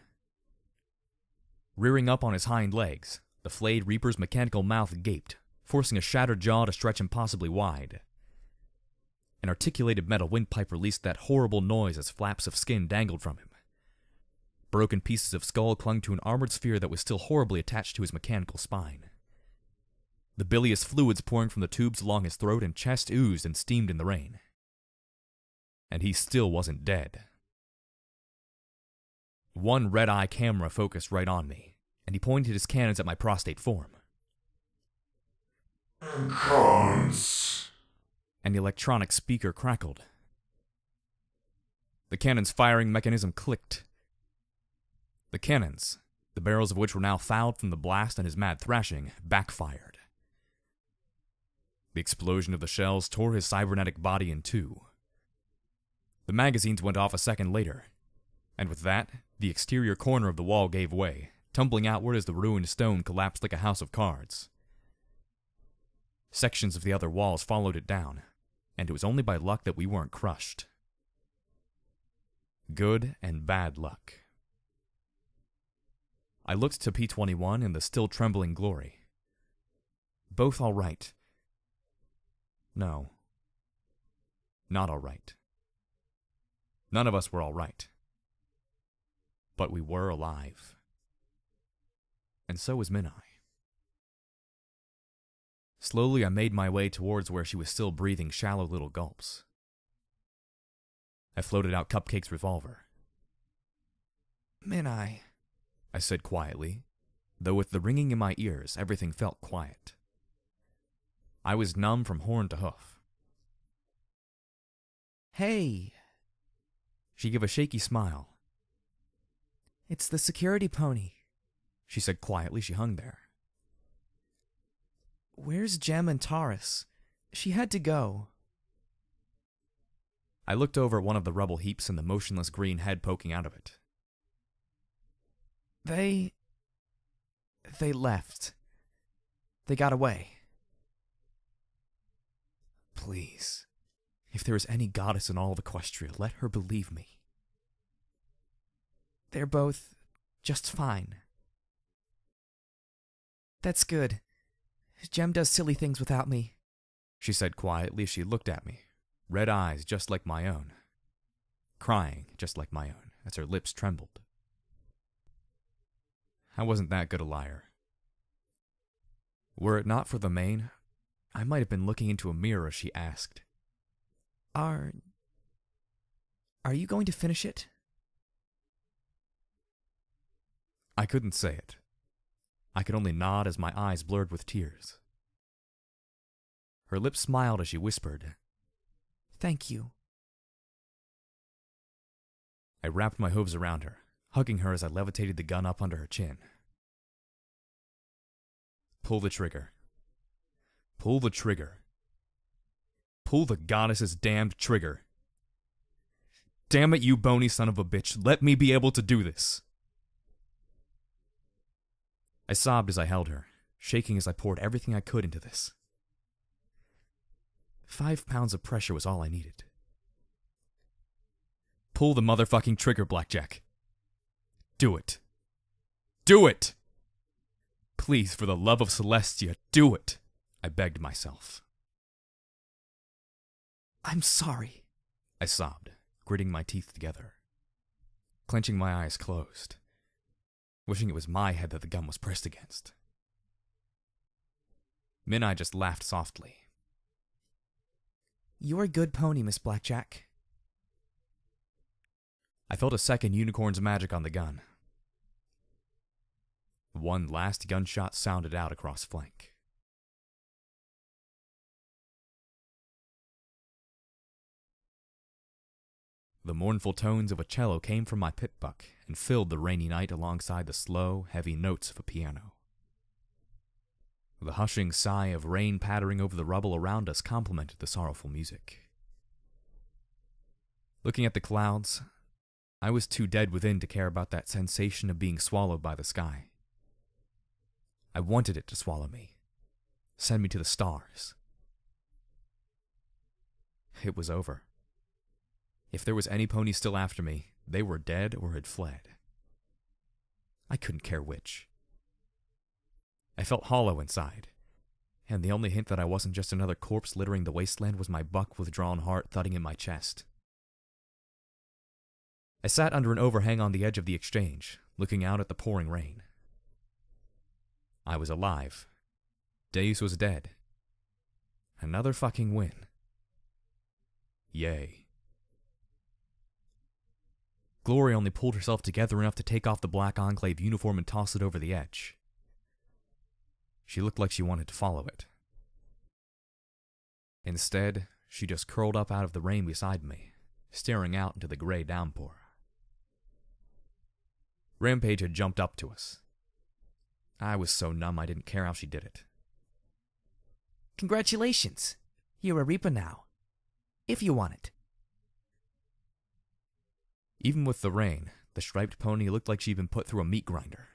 Rearing up on his hind legs, the flayed Reaper's mechanical mouth gaped, forcing a shattered jaw to stretch impossibly wide. An articulated metal windpipe released that horrible noise as flaps of skin dangled from him. Broken pieces of skull clung to an armored sphere that was still horribly attached to his mechanical spine. The bilious fluids pouring from the tubes along his throat and chest oozed and steamed in the rain. And he still wasn't dead. One red-eye camera focused right on me, and he pointed his cannons at my prostrate form. Cons. An electronic speaker crackled. The cannon's firing mechanism clicked. The cannons, the barrels of which were now fouled from the blast and his mad thrashing, backfired. The explosion of the shells tore his cybernetic body in two. The magazines went off a second later, and with that, the exterior corner of the wall gave way, tumbling outward as the ruined stone collapsed like a house of cards. Sections of the other walls followed it down, and it was only by luck that we weren't crushed. Good and bad luck. I looked to P-21 in the still trembling glory. Both all right. No. Not all right. None of us were all right. But we were alive. And so was Minai. Slowly I made my way towards where she was still breathing shallow little gulps. I floated out Cupcake's revolver. Minai, I said quietly, though with the ringing in my ears, everything felt quiet. I was numb from horn to hoof. Hey. She gave a shaky smile. It's the security pony. She said quietly. She hung there. Where's Jem and Taurus? She had to go. I looked over at one of the rubble heaps and the motionless green head poking out of it. They left. They got away. Please, if there is any goddess in all of Equestria, let her believe me. They're both just fine. That's good. Jem does silly things without me, she said quietly as she looked at me, red eyes just like my own, crying just like my own as her lips trembled. I wasn't that good a liar. Were it not for the mane, I might have been looking into a mirror as she asked. Are you going to finish it? I couldn't say it. I could only nod as my eyes blurred with tears. Her lips smiled as she whispered, Thank you. I wrapped my hooves around her, hugging her as I levitated the gun up under her chin. Pull the trigger. Pull the trigger. Pull the goddess's damned trigger. Damn it, you bony son of a bitch, let me be able to do this. I sobbed as I held her, shaking as I poured everything I could into this. 5 pounds of pressure was all I needed. Pull the motherfucking trigger, Blackjack. Do it. Do it! Please, for the love of Celestia, do it! I begged myself. I'm sorry, I sobbed, gritting my teeth together, clenching my eyes closed, wishing it was my head that the gun was pressed against. Minai just laughed softly. You're a good pony, Miss Blackjack. I felt a second unicorn's magic on the gun. One last gunshot sounded out across flank. The mournful tones of a cello came from my pit buck and filled the rainy night alongside the slow, heavy notes of a piano. The hushing sigh of rain pattering over the rubble around us complemented the sorrowful music. Looking at the clouds, I was too dead within to care about that sensation of being swallowed by the sky. I wanted it to swallow me, send me to the stars. It was over. If there was any pony still after me, they were dead or had fled. I couldn't care which. I felt hollow inside, and the only hint that I wasn't just another corpse littering the wasteland was my buck withdrawn heart thudding in my chest. I sat under an overhang on the edge of the exchange, looking out at the pouring rain. I was alive. Deus was dead. Another fucking win. Yay. Glory only pulled herself together enough to take off the Black Enclave uniform and toss it over the edge. She looked like she wanted to follow it. Instead, she just curled up out of the rain beside me, staring out into the gray downpour. Rampage had jumped up to us. I was so numb I didn't care how she did it. Congratulations! You're a Reaper now. If you want it. Even with the rain, the striped pony looked like she'd been put through a meat grinder.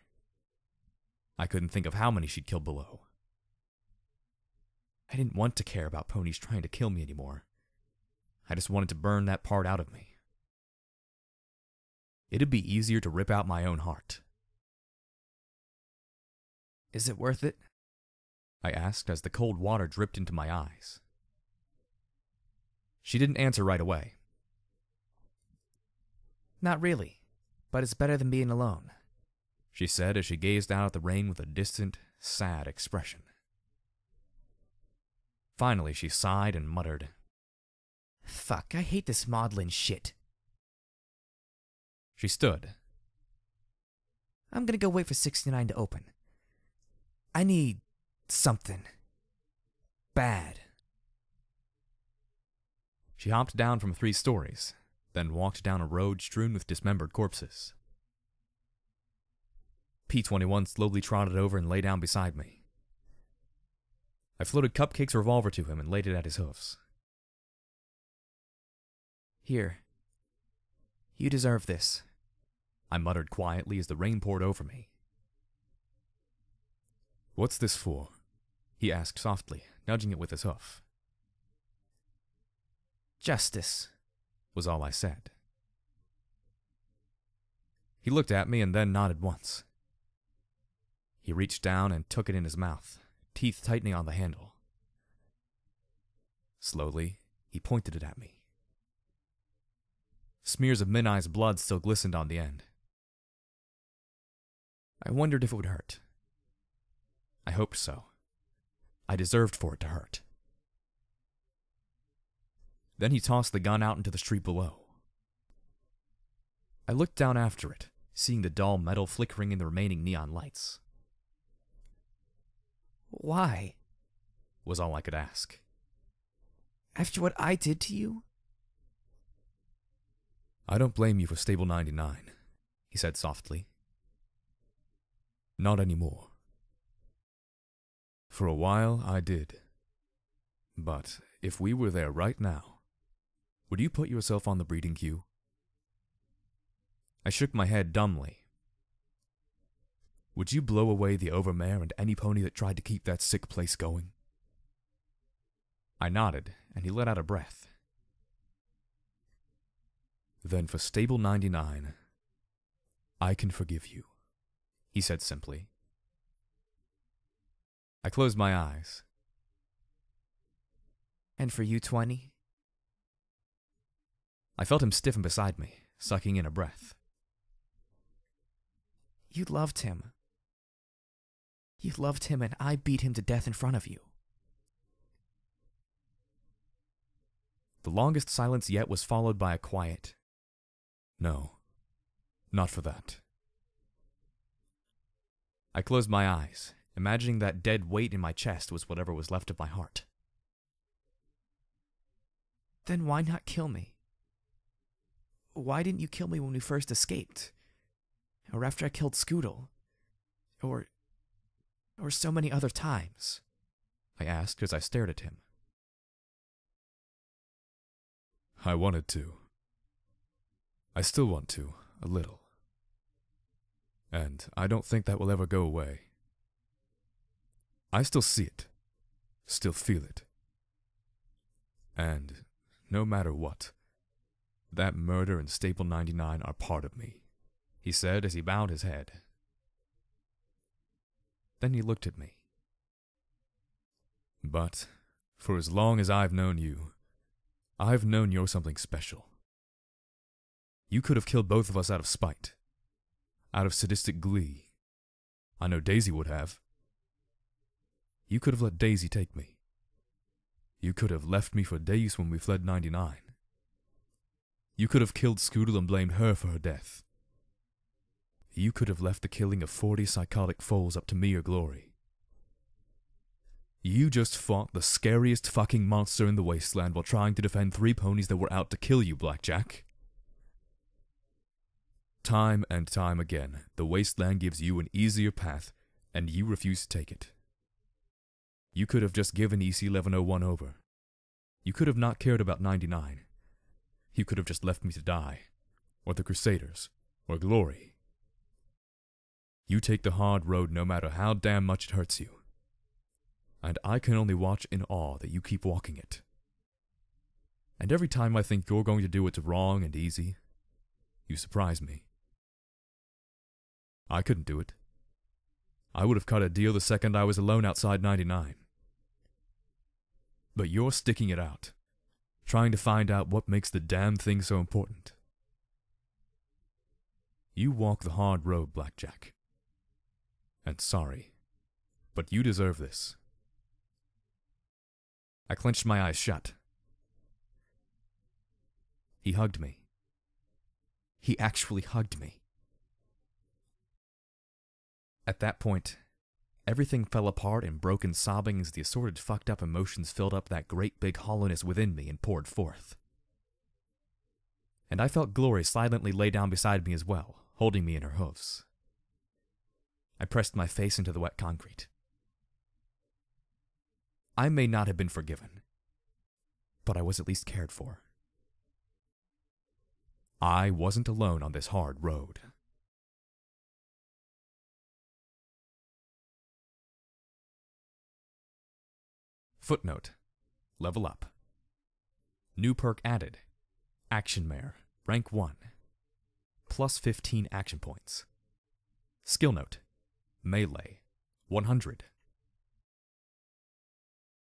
I couldn't think of how many she'd killed below. I didn't want to care about ponies trying to kill me anymore. I just wanted to burn that part out of me. It'd be easier to rip out my own heart. Is it worth it? I asked as the cold water dripped into my eyes. She didn't answer right away. Not really, but it's better than being alone, she said as she gazed out at the rain with a distant, sad expression. Finally, she sighed and muttered, Fuck, I hate this maudlin shit. She stood. I'm gonna go wait for 69 to open. I need something. Bad. She hopped down from 3 stories, then walked down a road strewn with dismembered corpses. P-21 slowly trotted over and lay down beside me. I floated Cupcake's revolver to him and laid it at his hoofs. Here. You deserve this, I muttered quietly as the rain poured over me. What's this for? He asked softly, nudging it with his hoof. Justice, was all I said. He looked at me and then nodded once. He reached down and took it in his mouth, teeth tightening on the handle. Slowly, he pointed it at me. Smears of Minai's blood still glistened on the end. I wondered if it would hurt. I hoped so. I deserved for it to hurt. Then he tossed the gun out into the street below. I looked down after it, seeing the dull metal flickering in the remaining neon lights. Why? Was all I could ask. After what I did to you? I don't blame you for Stable 99, he said softly. Not anymore. For a while, I did. But if we were there right now, would you put yourself on the breeding queue? I shook my head dumbly. Would you blow away the Overmare and any pony that tried to keep that sick place going? I nodded, and he let out a breath. Then for Stable 99, I can forgive you, he said simply. I closed my eyes. And for you, 20? I felt him stiffen beside me, sucking in a breath. You loved him. You loved him and I beat him to death in front of you. The longest silence yet was followed by a quiet, no, not for that. I closed my eyes, imagining that dead weight in my chest was whatever was left of my heart. Then why not kill me? Why didn't you kill me when we first escaped? Or after I killed Scoodle? Or or so many other times? I asked as I stared at him. I wanted to. I still want to, a little. And I don't think that will ever go away. I still see it, still feel it. And no matter what, that murder and Staple 99 are part of me, he said as he bowed his head. Then he looked at me. But for as long as I've known you, I've known you're something special. You could have killed both of us out of spite, out of sadistic glee. I know Daisy would have. You could have let Daisy take me. You could have left me for Deus when we fled 99. You could have killed Scoodle and blamed her for her death. You could have left the killing of 40 psychotic foals up to me or Glory. You just fought the scariest fucking monster in the wasteland while trying to defend 3 ponies that were out to kill you, Blackjack. Time and time again, the wasteland gives you an easier path, and you refuse to take it. You could have just given EC 1101 over. You could have not cared about 99. You could have just left me to die, or the Crusaders, or Glory. You take the hard road no matter how damn much it hurts you. And I can only watch in awe that you keep walking it. And every time I think you're going to do what's wrong and easy, you surprise me. I couldn't do it. I would have cut a deal the second I was alone outside 99. But you're sticking it out, trying to find out what makes the damn thing so important. You walk the hard road, Blackjack. And sorry, but you deserve this. I clenched my eyes shut. He hugged me. He actually hugged me. At that point, everything fell apart in broken sobbing as the assorted fucked up emotions filled up that great big hollowness within me and poured forth. And I felt Glory silently lay down beside me as well, holding me in her hoofs. I pressed my face into the wet concrete. I may not have been forgiven, but I was at least cared for. I wasn't alone on this hard road. Footnote. Level up. New perk added. Action Mare. Rank 1. Plus 15 action points. Skill note. Melee. 100.